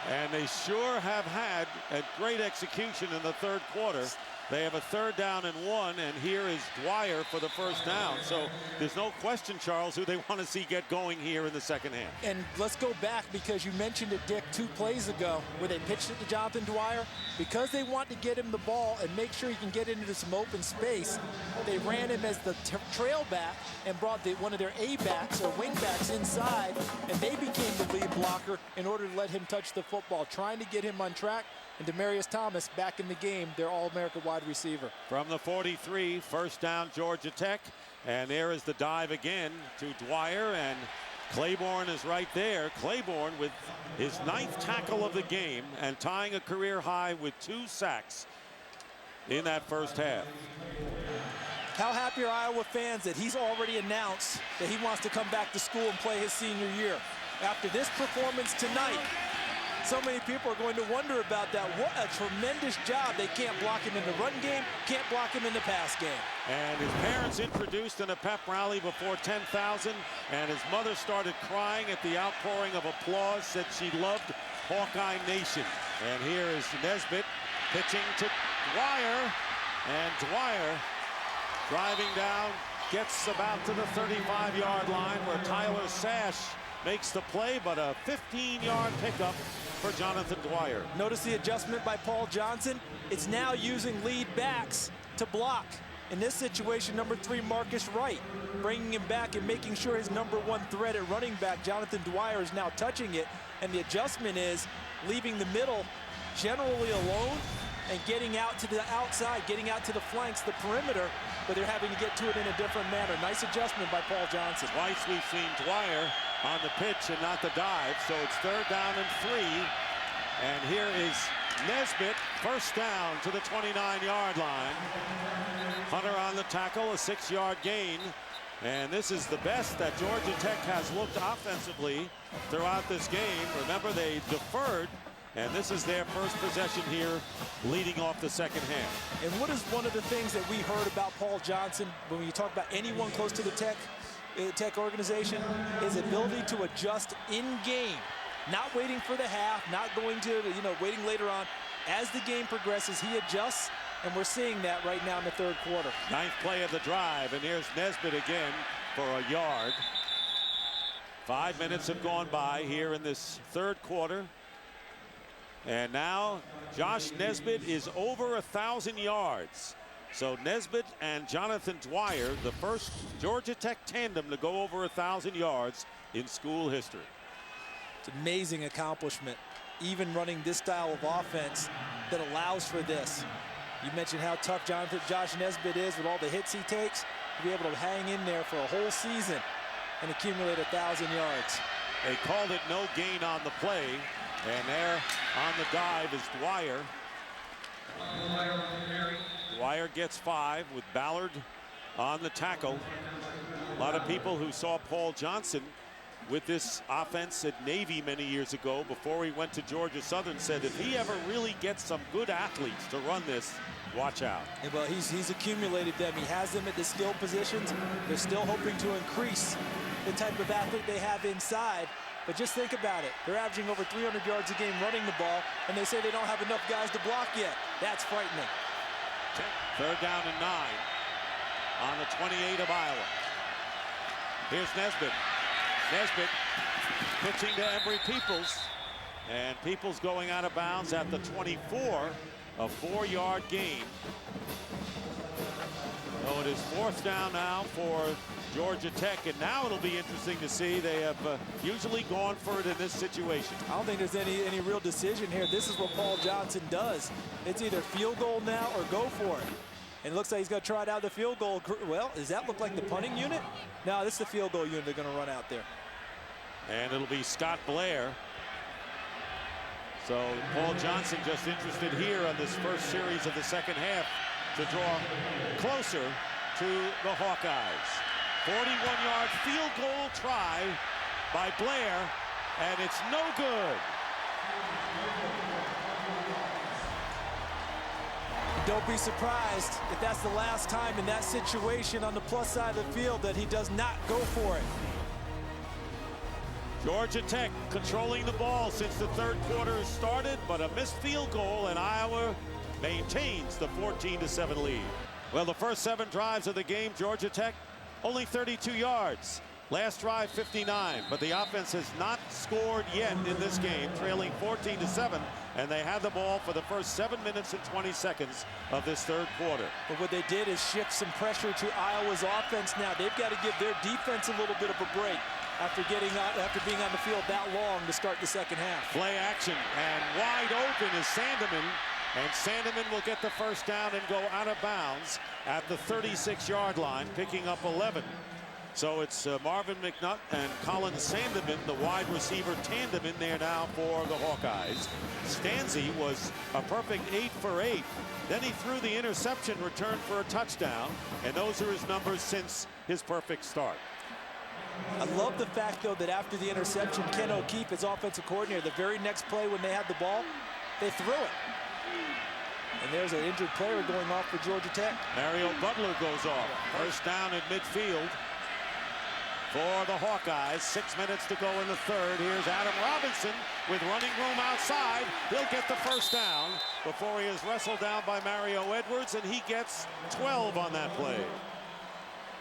And they sure have had a great execution in the third quarter. They have a 3rd down and 1, and here is Dwyer for the first down. So there's no question, Charles, who they want to see get going here in the second half. And let's go back, because you mentioned it, Dick, 2 plays ago where they pitched it to Jonathan Dwyer. Because they want to get him the ball and make sure he can get into some open space, they ran him as the trail back and brought one of their A-backs or wing backs inside, and they became the lead blocker in order to let him touch the football, trying to get him on track. And Demarius Thomas back in the game, their All-America wide receiver. From the 43, first down Georgia Tech. And there is the dive again to Dwyer, and Claiborne is right there. Claiborne with his 9th tackle of the game and tying a career high with 2 sacks in that first half. How happy are Iowa fans that he's already announced that he wants to come back to school and play his senior year? After this performance tonight, so many people are going to wonder about that. What a tremendous job. They can't block him in the run game, can't block him in the pass game. And his parents introduced in a pep rally before 10,000, and his mother started crying at the outpouring of applause, said she loved Hawkeye Nation. And here is Nesbitt pitching to Dwyer, and Dwyer driving down gets about to the 35-yard line where Tyler Sash makes the play, but a 15-yard pickup for Jonathan Dwyer. Notice the adjustment by Paul Johnson. It's now using lead backs to block. In this situation, number 3, Marcus Wright, bringing him back and making sure his number 1 threat at running back, Jonathan Dwyer, is now touching it. And the adjustment is leaving the middle generally alone and getting out to the outside, getting out to the flanks, the perimeter, but they're having to get to it in a different manner. Nice adjustment by Paul Johnson. Twice we've seen Dwyer on the pitch and not the dive, so it's 3rd down and 3. And here is Nesbitt, first down to the 29-yard line. Hunter on the tackle, a 6-yard gain. And this is the best that Georgia Tech has looked offensively throughout this game. Remember, they deferred, and this is their first possession here, leading off the second half. And what is one of the things that we heard about Paul Johnson when you talk about anyone close to the Tech organization? His ability to adjust in-game, not waiting for the half, not going to, waiting later on. As the game progresses, he adjusts. And we're seeing that right now in the 3rd quarter. 9th play of the drive, and here's Nesbitt again for a yard. 5 minutes have gone by here in this 3rd quarter. And now Josh Nesbitt is over 1,000 yards. So Nesbitt and Jonathan Dwyer, the first Georgia Tech tandem to go over 1,000 yards in school history. It's an amazing accomplishment, even running this style of offense that allows for this. You mentioned how tough Josh Nesbitt is with all the hits he takes. To be able to hang in there for a whole season and accumulate 1,000 yards. They called it no gain on the play, and there on the dive is Dwyer. Dwyer gets 5 with Ballard on the tackle. A lot of people who saw Paul Johnson with this offense at Navy many years ago before he went to Georgia Southern said if he ever really gets some good athletes to run this, watch out. Yeah, well, he's accumulated them. He has them at the skill positions. They're still hoping to increase the type of athlete they have inside. But just think about it. They're averaging over 300 yards a game running the ball, and they say they don't have enough guys to block yet. That's frightening. 3rd down and 9 on the 28 of Iowa. Here's Nesbitt. Nesbitt pitching to Embry Peoples, and Peoples going out of bounds at the 24, a 4-yard gain. So it is 4th down now for Georgia Tech, and now it'll be interesting to see. They have usually gone for it in this situation. I don't think there's any real decision here. This is what Paul Johnson does. It's either field goal now or go for it. And it looks like he's going to try it out the field goal. Well, does that look like the punting unit? No, this is the field goal unit they're going to run out there. And it'll be Scott Blair. So Paul Johnson just interested here on this first series of the second half to draw closer to the Hawkeyes. 41-yard field goal try by Blair, and it's no good. Don't be surprised if that's the last time in that situation on the plus side of the field that he does not go for it. Georgia Tech controlling the ball since the 3rd quarter started, but a missed field goal, and Iowa maintains the 14-7 lead. Well, the first 7 drives of the game, Georgia Tech only 32 yards. Last drive 59, but the offense has not scored yet in this game, trailing 14-7, and they had the ball for the first 7 minutes and 20 seconds of this 3rd quarter. But what they did is shift some pressure to Iowa's offense now. They've got to give their defense a little bit of a break after being on the field that long to start the second half. Play action, and wide open is Sandeman, and Sandeman will get the first down and go out of bounds at the 36-yard line, picking up 11. So it's Marvin McNutt and Colin Sandeman, the wide receiver tandem, in there now for the Hawkeyes. Stanzi was a perfect 8 for 8. Then he threw the interception, returned for a touchdown, and those are his numbers since his perfect start. I love the fact, though, that after the interception, Ken O'Keefe, his offensive coordinator, the very next play when they had the ball, they threw it. And there's an injured player going off for Georgia Tech. Mario Butler goes off. First down at midfield for the Hawkeyes. 6 minutes to go in the 3rd. Here's Adam Robinson with running room outside. He'll get the first down before he is wrestled down by Mario Edwards, and he gets 12 on that play.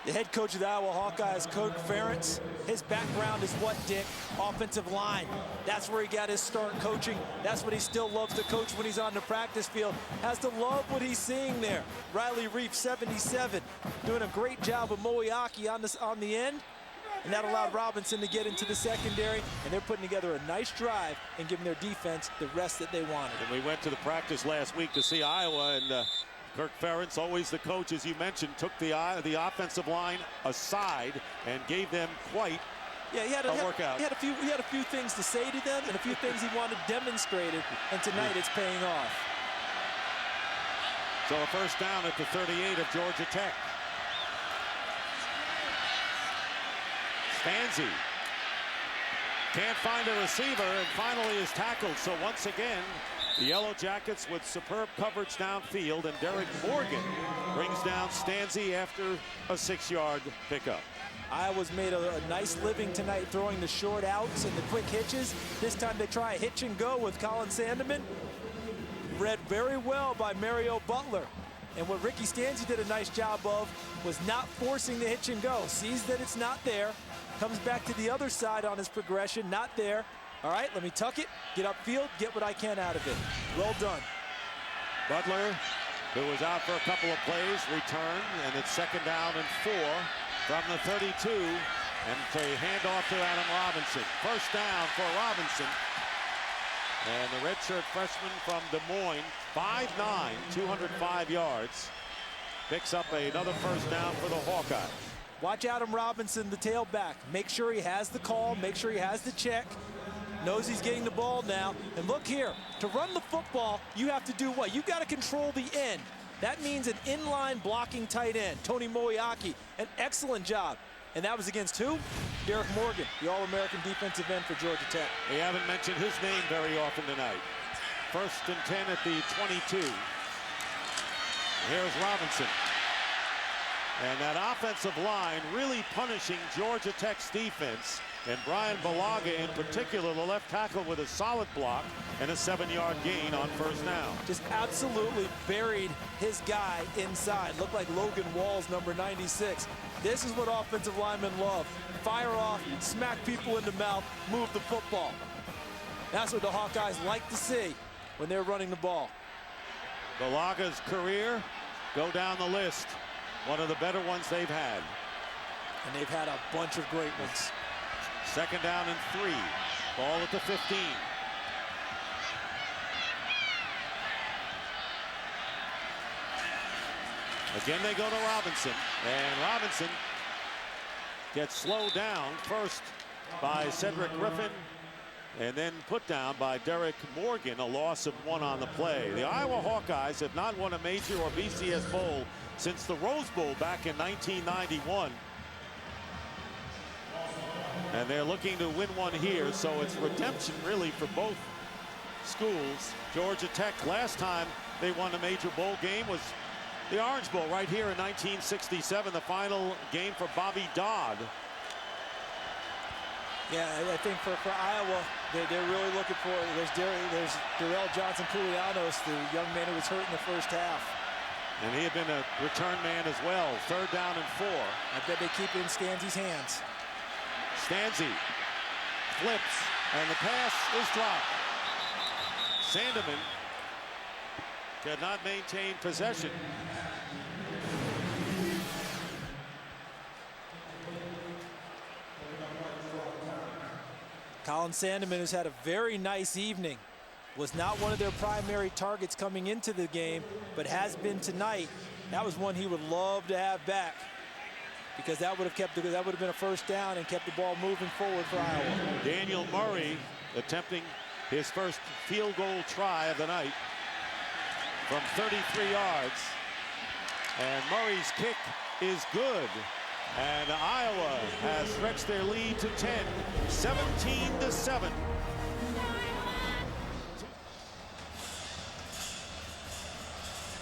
The head coach of the Iowa Hawkeyes, Coach Ferentz, his background is what, Dick? Offensive line. That's where he got his start coaching. That's what he still loves to coach when he's on the practice field. Has to love what he's seeing there. Riley Reef, 77, doing a great job with Moeaki on the end. And that allowed Robinson to get into the secondary, and they're putting together a nice drive and giving their defense the rest that they wanted. And we went to the practice last week to see Iowa, and Kirk Ferentz, always the coach, as you mentioned, took the offensive line aside and gave them quite a workout. He had a few things to say to them and a few things he wanted demonstrated, and tonight it's paying off. So a first down at the 38 of Georgia Tech. Stanzi can't find a receiver and finally is tackled. So once again, the Yellow Jackets with superb coverage downfield, and Derek Morgan brings down Stanzi after a 6-yard pickup. Iowa's made a nice living tonight throwing the short outs and the quick hitches. This time they try a hitch and go with Colin Sandeman. Read very well by Mario Butler. And what Ricki Stanzi did a nice job of was not forcing the hitch and go. Sees that it's not there, comes back to the other side on his progression, not there. All right, let me tuck it, get upfield, get what I can out of it. Well done. Butler, who was out for a couple of plays, returned, and it's second down and 4 from the 32, and a handoff to Adam Robinson. First down for Robinson. And the redshirt freshman from Des Moines, 5'9", 205 yards, picks up another first down for the Hawkeyes. Watch Adam Robinson, the tailback. Make sure he has the call, make sure he has the check. Knows he's getting the ball now. And look here, to run the football, you have to do what? You got to control the end. That means an inline blocking tight end. Tony Moeaki, an excellent job. And that was against who? Derek Morgan, the All-American defensive end for Georgia Tech. We haven't mentioned his name very often tonight. First and 10 at the 22. Here's Robinson. And that offensive line really punishing Georgia Tech's defense. And Brian Balaga in particular, the left tackle, with a solid block and a 7-yard gain on first down. Just absolutely buried his guy inside. Looked like Logan Wall's number 96. This is what offensive linemen love. Fire off, smack people in the mouth, move the football. That's what the Hawkeyes like to see when they're running the ball. Balaga's career go down the list. One of the better ones they've had. And they've had a bunch of great ones. Second down and 3. Ball at the 15. Again, they go to Robinson. And Robinson gets slowed down first by Cedric Griffin, and then put down by Derek Morgan, a loss of 1 on the play. The Iowa Hawkeyes have not won a major or BCS bowl since the Rose Bowl back in 1991. And they're looking to win one here, so it's redemption really for both schools. Georgia Tech, last time they won a major bowl game was the Orange Bowl right here in 1967, the final game for Bobby Dodd. Yeah, I think for Iowa, they're really looking for, there's Darrell Johnson-Pulianos, the young man who was hurt in the first half. And he had been a return man as well. Third down and 4. I bet they keep it in Stanzi's hands. Stanzi flips, and the pass is dropped. Sandeman could not maintain possession. Colin Sandeman has had a very nice evening. Was not one of their primary targets coming into the game, but has been tonight. That was one he would love to have back, because that would have been a first down and kept the ball moving forward for Iowa. Daniel Murray attempting his first field goal try of the night from 33 yards. And Murray's kick is good. And Iowa has stretched their lead to 10, 17-7.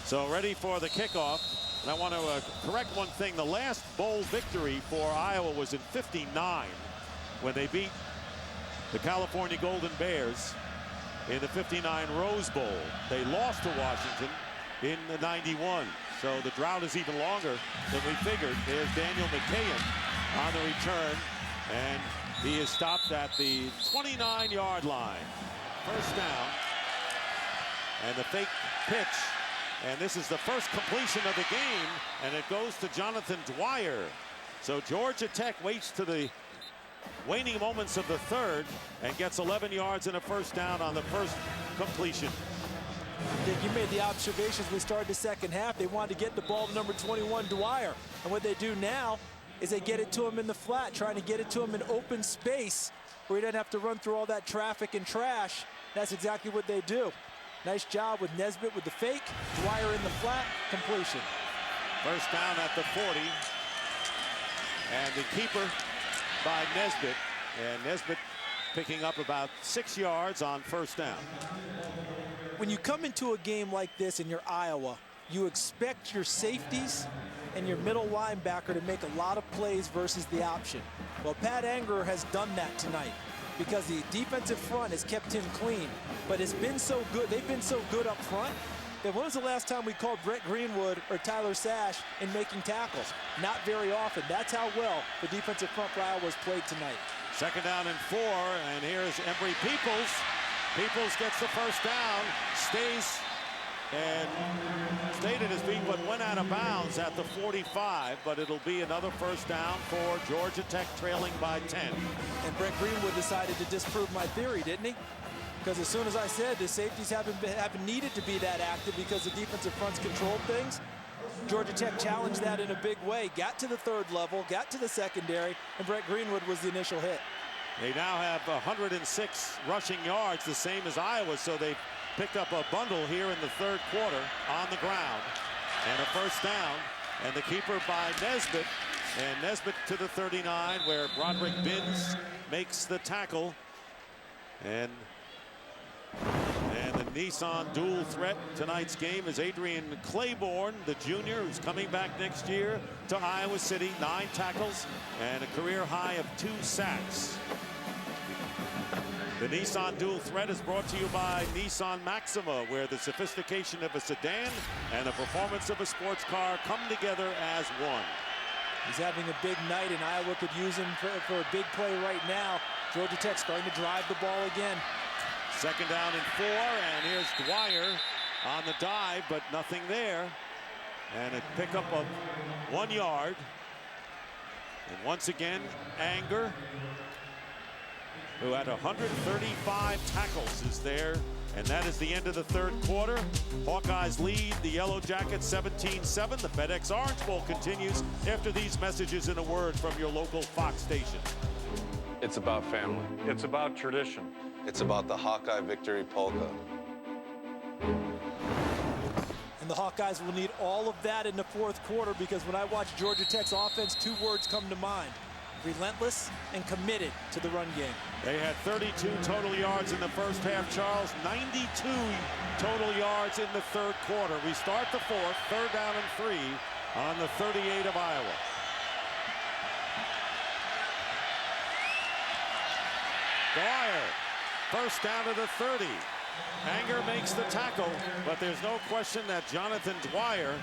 So ready for the kickoff. And I want to correct one thing. The last bowl victory for Iowa was in '59 when they beat the California Golden Bears in the '59 Rose Bowl. They lost to Washington in the '91. So the drought is even longer than we figured. There's Daniel McKayen on the return, and he is stopped at the 29-yard line. First down, and the fake pitch, and this is the first completion of the game, and it goes to Jonathan Dwyer. So Georgia Tech waits to the waning moments of the third and gets 11 yards and a first down on the first completion. Dick, you made the observations we started the second half. They wanted to get the ball to number 21, Dwyer. And what they do now is they get it to him in the flat, trying to get it to him in open space where he doesn't have to run through all that traffic and trash. That's exactly what they do. Nice job with Nesbitt with the fake. Dwyer in the flat, completion. First down at the 40. And the keeper by Nesbitt. And Nesbitt picking up about 6 yards on first down. When you come into a game like this and you're Iowa, you expect your safeties and your middle linebacker to make a lot of plays versus the option. Well, Pat Anger has done that tonight because the defensive front has kept him clean, but it's been so good. They've been so good up front that when was the last time we called Brett Greenwood or Tyler Sash in making tackles? Not very often. That's how well the defensive front for Iowa has played tonight. Second down and 4, and here's Embry Peoples. Peoples gets the first down, stays, and stayed at his feet, but went out of bounds at the 45, but it'll be another first down for Georgia Tech, trailing by 10. And Brett Greenwood decided to disprove my theory, didn't he? Because as soon as I said the safeties haven't needed to be that active because the defensive fronts controlled things, Georgia Tech challenged that in a big way, got to the third level, got to the secondary, and Brett Greenwood was the initial hit. They now have 106 rushing yards, the same as Iowa, so they picked up a bundle here in the third quarter on the ground. And a first down, and the keeper by Nesbitt, and Nesbitt to the 39, where Broderick Binns makes the tackle. And the Nissan dual threat tonight's game is Adrian Claiborne, the junior, who's coming back next year to Iowa City. 9 tackles and a career high of 2 sacks. The Nissan dual threat is brought to you by Nissan Maxima, where the sophistication of a sedan and the performance of a sports car come together as one. He's having a big night, and Iowa could use him for a big play right now. Georgia Tech starting to drive the ball again. Second down and 4, and here's Dwyer on the dive, but nothing there. And a pickup of 1 yard. And once again, Anger, who had 135 tackles, is there. And that is the end of the third quarter. Hawkeyes lead the Yellow Jackets 17-7. The FedEx Orange Bowl continues after these messages and a word from your local Fox station. It's about family. It's about tradition. It's about the Hawkeye victory polka. And the Hawkeyes will need all of that in the fourth quarter, because when I watch Georgia Tech's offense, 2 words come to mind: relentless and committed to the run game. They had 32 total yards in the first half, Charles. 92 total yards in the third quarter. We start the fourth, third down and 3 on the 38 of Iowa. Dwyer, first down to the 30. Anger makes the tackle, but there's no question that Jonathan Dwyer,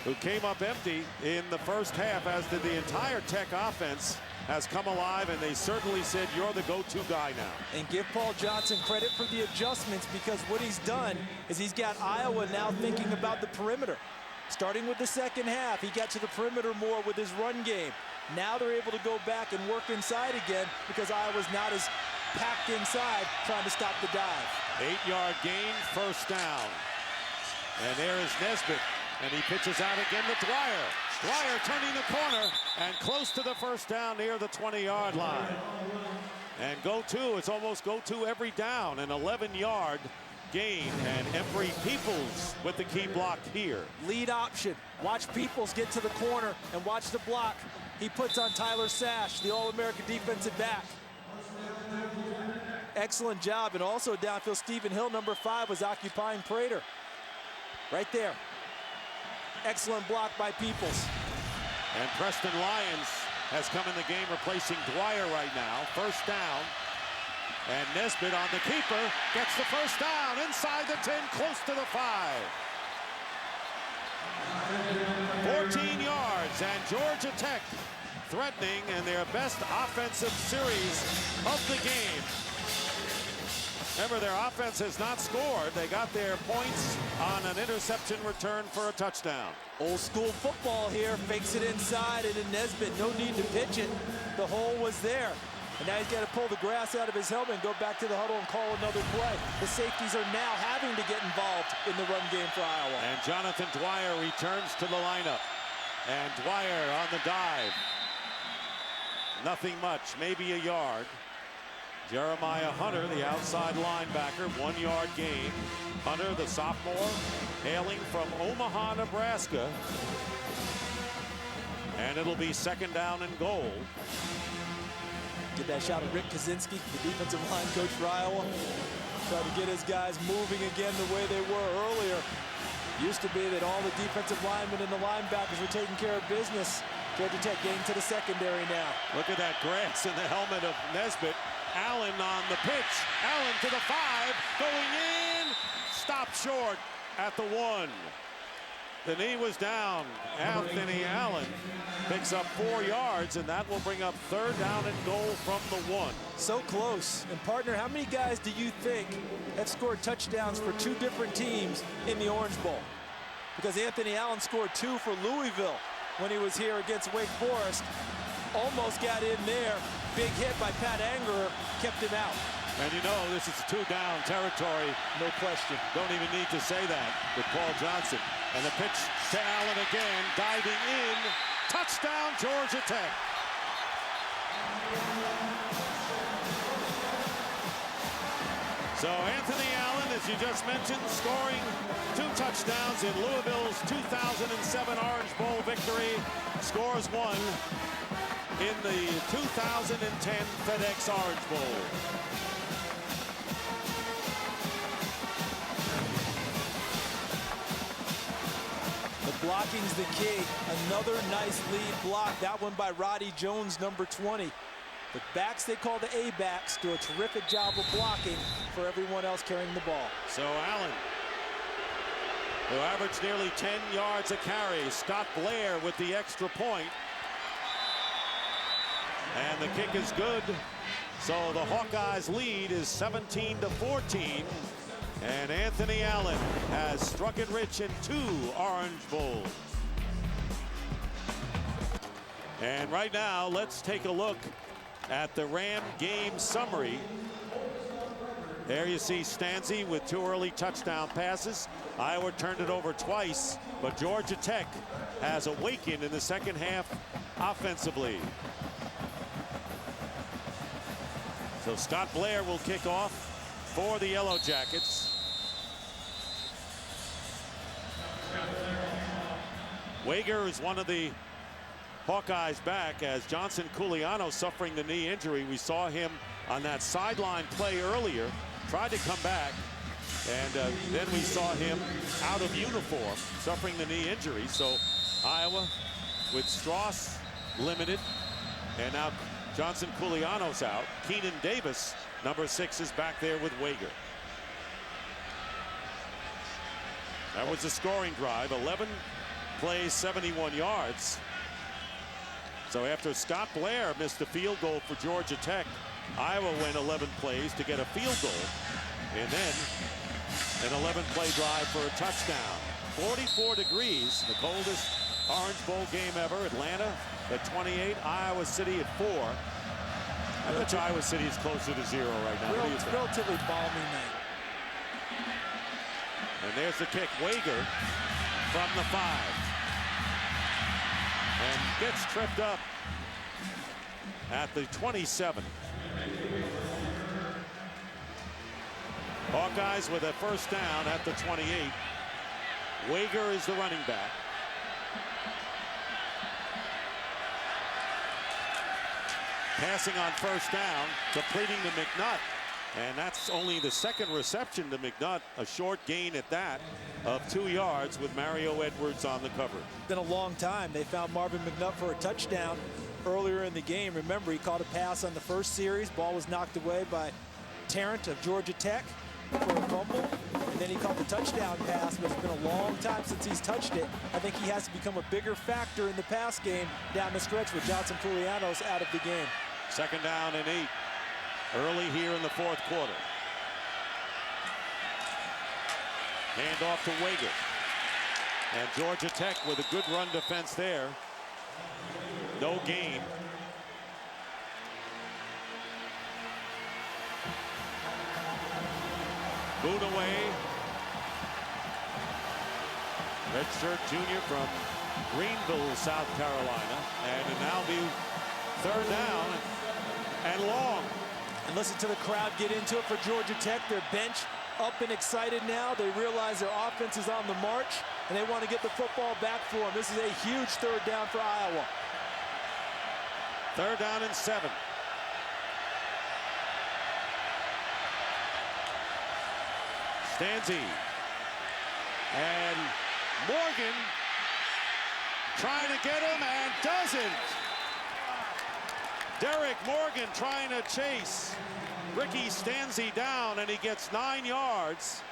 who came up empty in the first half, as did the entire Tech offense, has come alive, and they certainly said, you're the go-to guy now. And give Paul Johnson credit for the adjustments, because what he's done is he's got Iowa now thinking about the perimeter. Starting with the second half, he got to the perimeter more with his run game. Now they're able to go back and work inside again, because Iowa's not as packed inside trying to stop the dive. 8-yard gain, first down. And there is Nesbitt, and he pitches out again to Dwyer. Dwyer turning the corner and close to the first down near the 20-yard line. And go-to, it's almost go-to every down, an 11-yard gain, and Embry Peoples with the key block here. Lead option. Watch Peoples get to the corner and watch the block he puts on Tyler Sash, the All-American defensive back. Excellent job. And also downfield, Stephen Hill, number 5, was occupying Prater. Right there. Excellent block by Peoples. And Preston Lyons has come in the game, replacing Dwyer right now. First down. And Nesbitt on the keeper gets the first down inside the 10, close to the 5. yards, and Georgia Tech threatening in their best offensive series of the game. Remember, their offense has not scored. They got their points on an interception return for a touchdown. Old school football here. Fakes it inside, and in Nesbitt, no need to pitch it. The hole was there. And now he's got to pull the grass out of his helmet and go back to the huddle and call another play. The safeties are now having to get involved in the run game for Iowa. And Jonathan Dwyer returns to the lineup. And Dwyer on the dive. Nothing much, maybe a yard. Jeremiah Hunter, the outside linebacker, 1 yard gain. Hunter, the sophomore, hailing from Omaha, Nebraska. And it'll be 2nd down and goal. Get that shot of Rick Kaczynski, the defensive line coach for Iowa. Try to get his guys moving again the way they were earlier. Used to be that all the defensive linemen and the linebackers were taking care of business. Georgia Tech getting to the secondary now. Look at that grass in the helmet of Nesbitt. Allen on the pitch. Allen to the 5, going in. Stopped short at the 1. The knee was down. Anthony Allen picks up 4 yards, and that will bring up 3rd down and goal from the 1. So close. And partner, how many guys do you think have scored touchdowns for 2 different teams in the Orange Bowl? Because Anthony Allen scored 2 for Louisville when he was here against Wake Forest. Almost got in there. Big hit by Pat Angerer kept him out. And you know this is 2-down territory. No question. Don't even need to say that with Paul Johnson. And the pitch to Allen again, diving in. Touchdown, Georgia Tech. So Anthony Allen, as you just mentioned, scoring 2 touchdowns in Louisville's 2007 Orange Bowl victory. Scores 1 in the 2010 FedEx Orange Bowl. The blocking's the key. Another nice lead block. That one by Roddy Jones, number 20. The backs they call the A-backs do a terrific job of blocking for everyone else carrying the ball. So Allen, who averaged nearly 10 yards a carry. Scott Blair with the extra point. And the kick is good. So the Hawkeyes lead is 17-14. And Anthony Allen has struck it rich in 2 Orange Bowls. And right now, let's take a look at the Ram game summary. There you see Stanzi with 2 early touchdown passes. Iowa turned it over twice, but Georgia Tech has awakened in the second half offensively. So Scott Blair will kick off for the Yellow Jackets. Wager is one of the Hawkeyes back as Johnson Culiano suffering the knee injury. We saw him on that sideline play earlier, tried to come back, and then we saw him out of uniform suffering the knee injury. So Iowa with Strauss limited, and now Johnson Culiano's out. Keenan Davis, number 6, is back there with Wager. That was a scoring drive, 11 plays, 71 yards. So after Scott Blair missed a field goal for Georgia Tech, Iowa went 11 plays to get a field goal, and then an 11-play drive for a touchdown. 44 degrees, the coldest Orange Bowl game ever. Atlanta at 28, Iowa City at 4. I bet you Iowa City is closer to 0 right now. It's relatively balmy night. And there's the kick. Wager from the 5. And gets tripped up at the 27. Hawkeyes with a first down at the 28. Wager is the running back. Passing on first down, completing to McNutt. And that's only the 2nd reception to McNutt, a short gain at that of 2 yards with Mario Edwards on the cover. Been a long time. They found Marvin McNutt for a touchdown earlier in the game. Remember, he caught a pass on the first series. Ball was knocked away by Tarrant of Georgia Tech for a fumble. and then he caught the touchdown pass, but it's been a long time since he's touched it. I think he has to become a bigger factor in the pass game down the stretch with Johnson Pulianos out of the game. 2nd down and 8 early here in the 4th quarter. Hand off to Wager. And Georgia Tech with a good run defense there. No gain. Boone away. Redshirt junior from Greenville, South Carolina. And it'll now be 3rd down and long. And listen to the crowd get into it for Georgia Tech. Their bench up and excited now. They realize their offense is on the march, and they want to get the football back for them. This is a huge 3rd down for Iowa. 3rd down and 7. Stanzi. And Morgan trying to get him and doesn't. Derek Morgan trying to chase Ricki Stanzi down, and he gets 9 yards.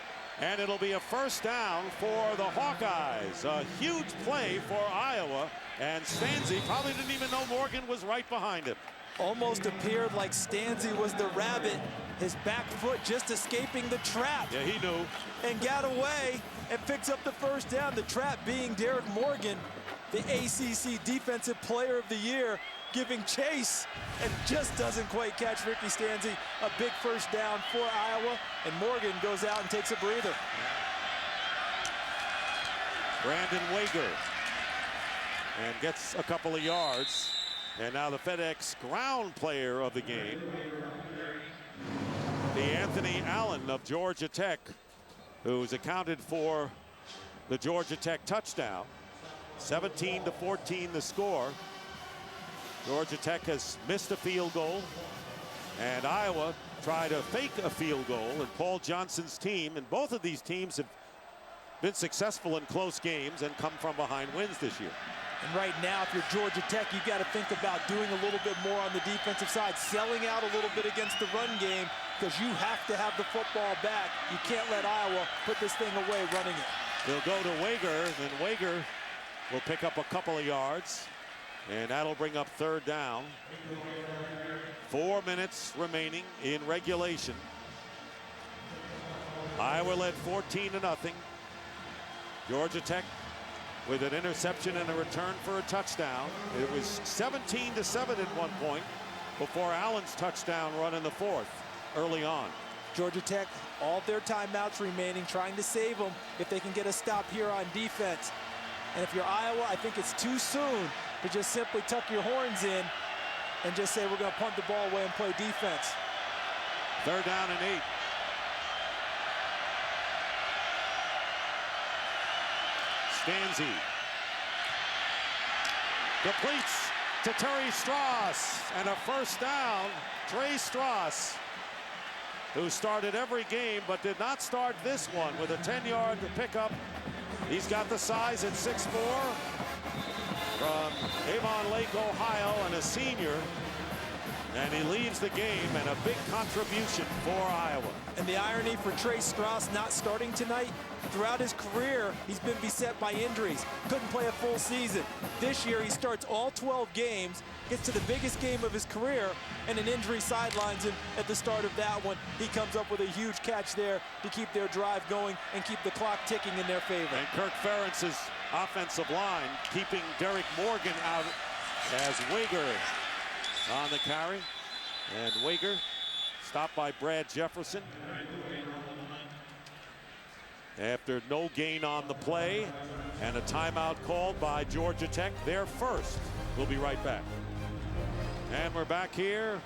And it'll be a 1st down for the Hawkeyes. A huge play for Iowa. And Stanzi probably didn't even know Morgan was right behind him. Almost appeared like Stanzi was the rabbit. His back foot just escaping the trap. Yeah, he knew. And got away and picks up the 1st down. The trap being Derek Morgan, the ACC Defensive Player of the Year, giving chase and just doesn't quite catch Ricki Stanzi. A big 1st down for Iowa, and Morgan goes out and takes a breather. Brandon Wager and gets a couple of yards. And now the FedEx ground player of the game, the Anthony Allen of Georgia Tech, who's accounted for the Georgia Tech touchdown. 17-14 the score. Georgia Tech has missed a field goal, and Iowa tried to fake a field goal, and Paul Johnson's team, and both of these teams have been successful in close games and come from behind wins this year. And right now, if you're Georgia Tech, you've got to think about doing a little bit more on the defensive side, selling out a little bit against the run game, because you have to have the football back. You can't let Iowa put this thing away running it. They'll go to Wager, then Wager will pick up a couple of yards, and that'll bring up 3rd down. 4 minutes remaining in regulation. Iowa led 14-0. Georgia Tech with an interception and a return for a touchdown. It was 17-7 at one point before Allen's touchdown run in the 4th early on. Georgia Tech, all their timeouts remaining, trying to save them if they can get a stop here on defense. And if you're Iowa, I think it's too soon to just simply tuck your horns in and just say we're going to punt the ball away and play defense. 3rd down and 8. Stanzi completes to Terry Strauss, and a 1st down. Trey Strauss, who started every game but did not start this one, with a 10-yard pickup. He's got the size at 6'4", from Avon Lake, Ohio, and a senior. And he leaves the game, and a big contribution for Iowa. And the irony for Trey Strauss not starting tonight, throughout his career, he's been beset by injuries. Couldn't play a full season. This year, he starts all 12 games, gets to the biggest game of his career, and an injury sidelines him at the start of that one. He comes up with a huge catch there to keep their drive going and keep the clock ticking in their favor. And Kirk Ferentz's offensive line keeping Derek Morgan out as Wager on the carry. And Wager stopped by Brad Jefferson after no gain on the play, and a timeout called by Georgia Tech, their first. We'll be right back. And we're back here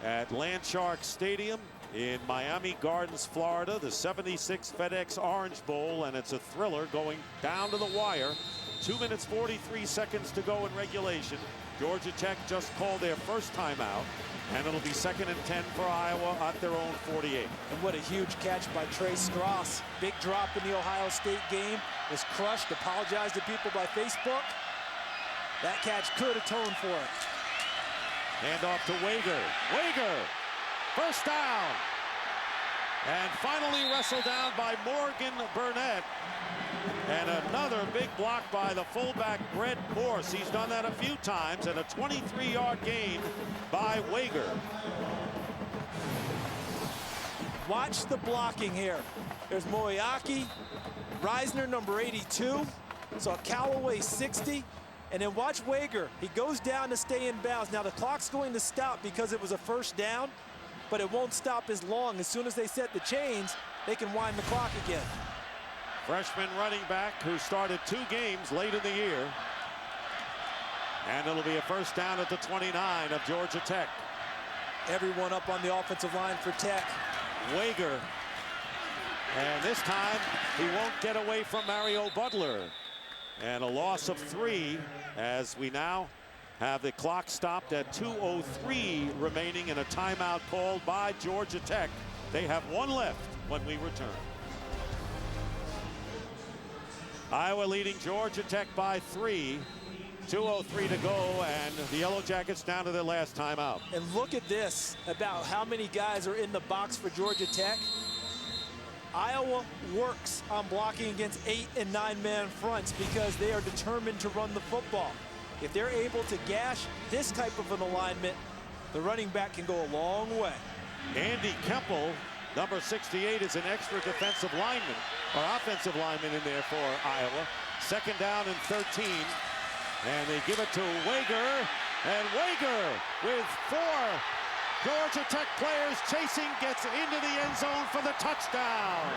at Landshark Stadium in Miami Gardens, Florida, the 76 FedEx Orange Bowl, and it's a thriller going down to the wire. 2 minutes 43 seconds to go in regulation. Georgia Tech just called their first timeout, and it'll be 2nd and 10 for Iowa at their own 48. And what a huge catch by Trey Strauss. Big drop in the Ohio State game. Was crushed. Apologized to people by Facebook. That catch could atone for it. Hand off to Wager. Wager! 1st down! And finally wrestled down by Morgan Burnett. And another big block by the fullback, Brett Morse. He's done that a few times, and a 23-yard gain by Wager. Watch the blocking here. There's Moyaki, Reisner, number 82. So Callaway, 60. And then watch Wager. He goes down to stay in bounds. Now the clock's going to stop because it was a first down, but it won't stop as long. As soon as they set the chains, they can wind the clock again. Freshman running back who started 2 games late in the year. And it'll be a first down at the 29 of Georgia Tech. Everyone up on the offensive line for Tech. Wager. And this time he won't get away from Mario Butler. And a loss of 3 as we now have the clock stopped at 2:03 remaining and a timeout called by Georgia Tech. They have 1 left when we return. Iowa leading Georgia Tech by 3. 2:03 to go, and the Yellow Jackets down to their last timeout. And look at this about how many guys are in the box for Georgia Tech. Iowa works on blocking against 8- and 9-man fronts because they are determined to run the football. If they're able to gash this type of an alignment, the running back can go a long way. Andy Kemple, number 68, is an extra defensive lineman, or offensive lineman in there for Iowa. Second down and 13. And they give it to Wager. And Wager with 4 Georgia Tech players chasing, gets into the end zone for the touchdown.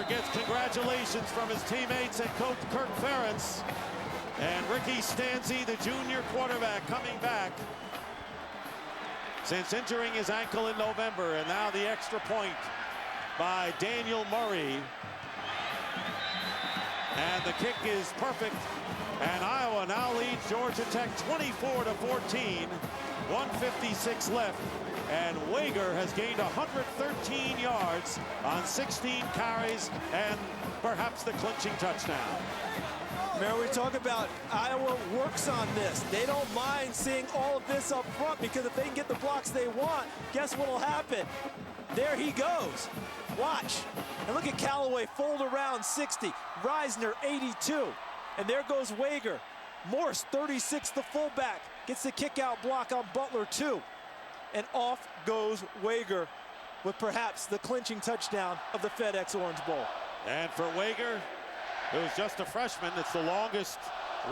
Gets congratulations from his teammates and coach Kirk Ferentz. And Ricki Stanzi, the junior quarterback, coming back since injuring his ankle in November. And now the extra point by Daniel Murray. And the kick is perfect. And Iowa now leads Georgia Tech 24-14. 1:56 left. And Wager has gained 113 yards on 16 carries and perhaps the clinching touchdown. Mayor, we talk about Iowa works on this. They don't mind seeing all of this up front because if they can get the blocks they want, guess what will happen? There he goes. Watch. And look at Callaway fold around 60. Reisner 82. And there goes Wager. Morse 36, the fullback, gets the kick out block on Butler 2. And off goes Wager with perhaps the clinching touchdown of the FedEx Orange Bowl. And for Wager, who's just a freshman, it's the longest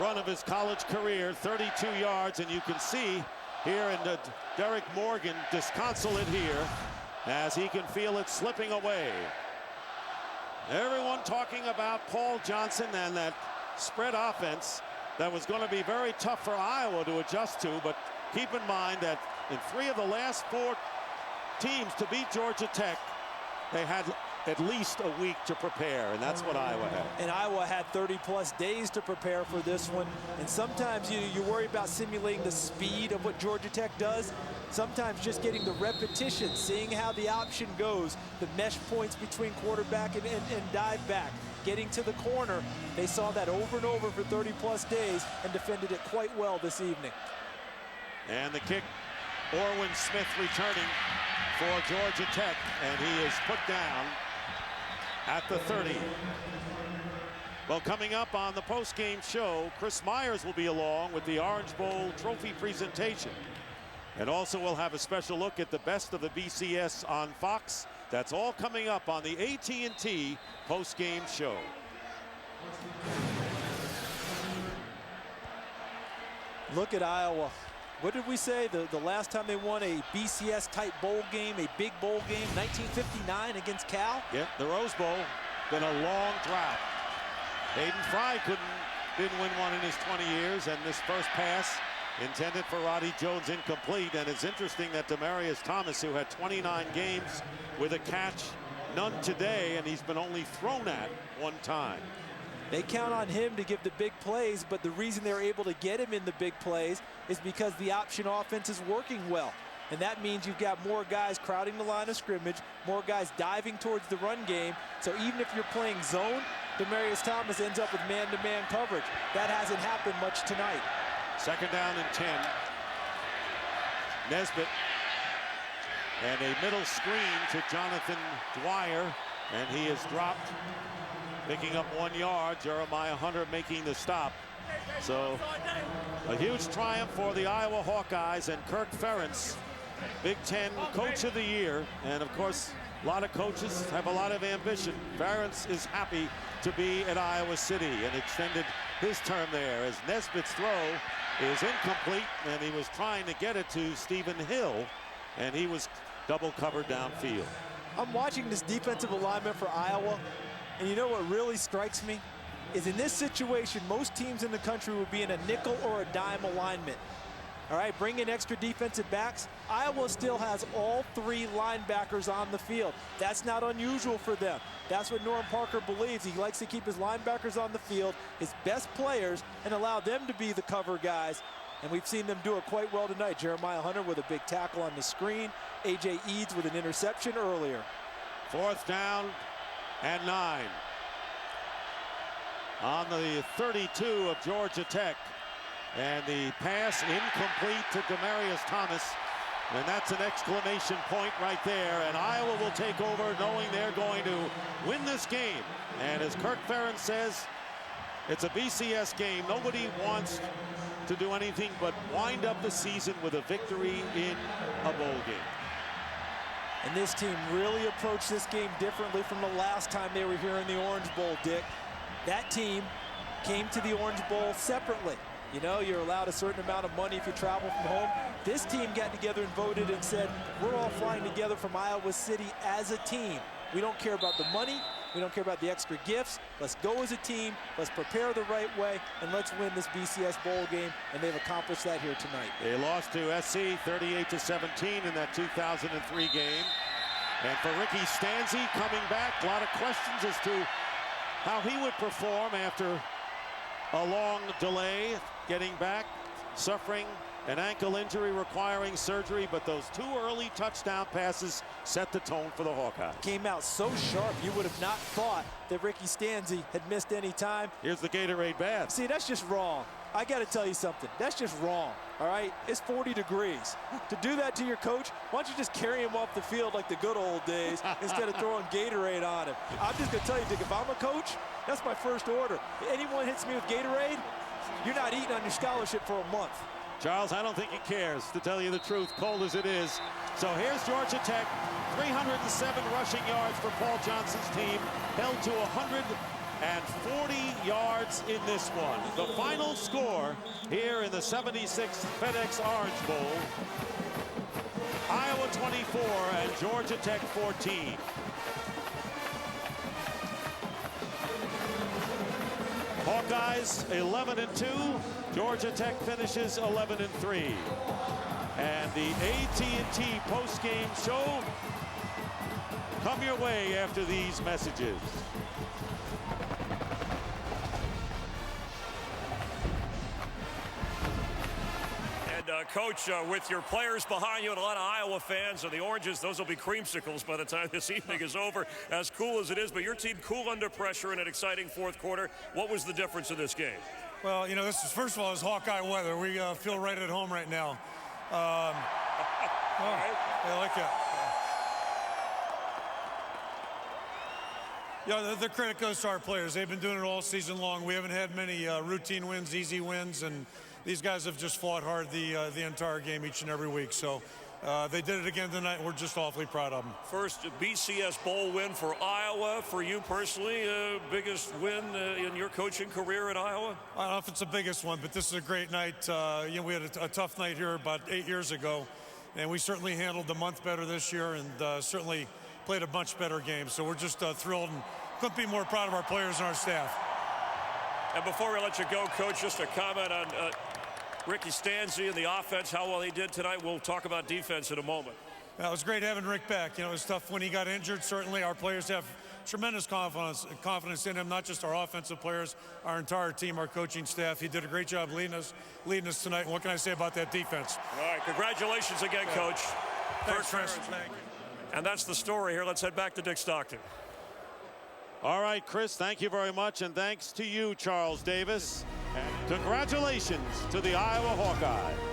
run of his college career, 32 yards. And you can see here in the Derek Morgan disconsolate here as he can feel it slipping away. Everyone talking about Paul Johnson and that spread offense that was going to be very tough for Iowa to adjust to, but keep in mind that in 3 of the last 4 teams to beat Georgia Tech, they had at least a week to prepare, and that's what Iowa had. And Iowa had 30-plus days to prepare for this one. And sometimes you worry about simulating the speed of what Georgia Tech does. Sometimes just getting the repetition, seeing how the option goes, the mesh points between quarterback and dive back, getting to the corner. They saw that over and over for 30-plus days and defended it quite well this evening. And the kick, Orwin Smith returning for Georgia Tech, and he is put down at the 30. Well, coming up on the post-game show, Chris Myers will be along with the Orange Bowl trophy presentation. And also we'll have a special look at the best of the BCS on Fox. That's all coming up on the AT&T post-game show. Look at Iowa. What did we say the last time they won a BCS-type bowl game, a big bowl game, 1959 against Cal? Yeah, the Rose Bowl, been a long drought. Hayden Fry didn't win one in his 20 years, and this first pass intended for Roddy Jones incomplete. And it's interesting that Demarius Thomas, who had 29 games with a catch, none today, and he's been only thrown at 1 time. They count on him to give the big plays, but the reason they're able to get him in the big plays is because the option offense is working well. And that means you've got more guys crowding the line of scrimmage, more guys diving towards the run game. So even if you're playing zone, Demaryius Thomas ends up with man-to-man coverage. That hasn't happened much tonight. Second down and 10. Nesbitt. And a middle screen to Jonathan Dwyer. And he is dropped, picking up 1 yard. Jeremiah Hunter making the stop. So a huge triumph for the Iowa Hawkeyes and Kirk Ferentz, Big Ten Coach of the Year. And of course, a lot of coaches have a lot of ambition. Ferentz is happy to be at Iowa City and extended his term there, as Nesbitt's throw is incomplete, and he was trying to get it to Stephen Hill, and he was double covered downfield. I'm watching this defensive alignment for Iowa, and you know what really strikes me? Is in this situation, most teams in the country would be in a nickel or a dime alignment. All right, bring in extra defensive backs. Iowa still has all 3 linebackers on the field. That's not unusual for them. That's what Norm Parker believes. He likes to keep his linebackers on the field, his best players, and allow them to be the cover guys. And we've seen them do it quite well tonight. Jeremiah Hunter with a big tackle on the screen. A.J. Eads with an interception earlier. 4th down and 9. On the 32 of Georgia Tech. And the pass incomplete to Demaryius Thomas. And that's an exclamation point right there. And Iowa will take over knowing they're going to win this game. And as Kirk Ferentz says, it's a BCS game. Nobody wants to do anything but wind up the season with a victory in a bowl game. And this team really approached this game differently from the last time they were here in the Orange Bowl, Dick. That team came to the Orange Bowl separately. You know, you're allowed a certain amount of money if you travel from home. This team got together and voted and said, we're all flying together from Iowa City as a team. We don't care about the money. We don't care about the extra gifts. Let's go as a team. Let's prepare the right way, and let's win this BCS bowl game. And they've accomplished that here tonight. They lost to SC 38-17 in that 2003 game. And for Ricki Stanzi coming back, a lot of questions as to how he would perform after a long delay getting back, suffering an ankle injury requiring surgery, but those 2 early touchdown passes set the tone for the Hawkeyes. Came out so sharp, you would have not thought that Ricki Stanzi had missed any time. Here's the Gatorade bath. See, that's just wrong. I got to tell you something. That's just wrong, all right? It's 40 degrees. To do that to your coach, why don't you just carry him off the field like the good old days instead of throwing Gatorade on him? I'm just going to tell you, Dick, if I'm a coach, that's my first order. If anyone hits me with Gatorade, you're not eating on your scholarship for a month. Charles, I don't think he cares, to tell you the truth, cold as it is. So here's Georgia Tech, 307 rushing yards for Paul Johnson's team, held to 140 yards in this one. The final score here in the 76th FedEx Orange Bowl, Iowa 24 and Georgia Tech 14. Hawkeyes 11-2. Georgia Tech finishes 11-3. And the AT&T post-game show come your way after these messages. Coach, with your players behind you and a lot of Iowa fans and the oranges, those will be creamsicles by the time this evening is over, as cool as it is. But your team cool under pressure in an exciting 4th quarter. What was the difference in this game? Well, you know, this is, first of all, it's Hawkeye weather. We feel right at home right now. I like that. Yeah, the credit goes to our players. They've been doing it all season long. We haven't had many routine wins, easy wins, and these guys have just fought hard the entire game each and every week. So they did it again tonight, and we're just awfully proud of them. First BCS bowl win for Iowa. For you personally, biggest win in your coaching career at Iowa? I don't know if it's the biggest one, but this is a great night. You know, we had a tough night here about 8 years ago, and we certainly handled the month better this year and certainly played a much better game. So we're just thrilled and couldn't be more proud of our players and our staff. And before we let you go, Coach, just a comment on Ricki Stanzi and the offense, how well he did tonight. We'll talk about defense in a moment. It was great having Rick back. You know, it was tough when he got injured. Certainly our players have tremendous confidence in him, not just our offensive players, our entire team, our coaching staff. He did a great job leading us tonight. And what can I say about that defense? All right, congratulations again, Coach. Thanks, Chris. Thank you. And that's the story here. Let's head back to Dick Stockton. All right, Chris, thank you very much, and thanks to you, Charles Davis. And congratulations to the Iowa Hawkeyes.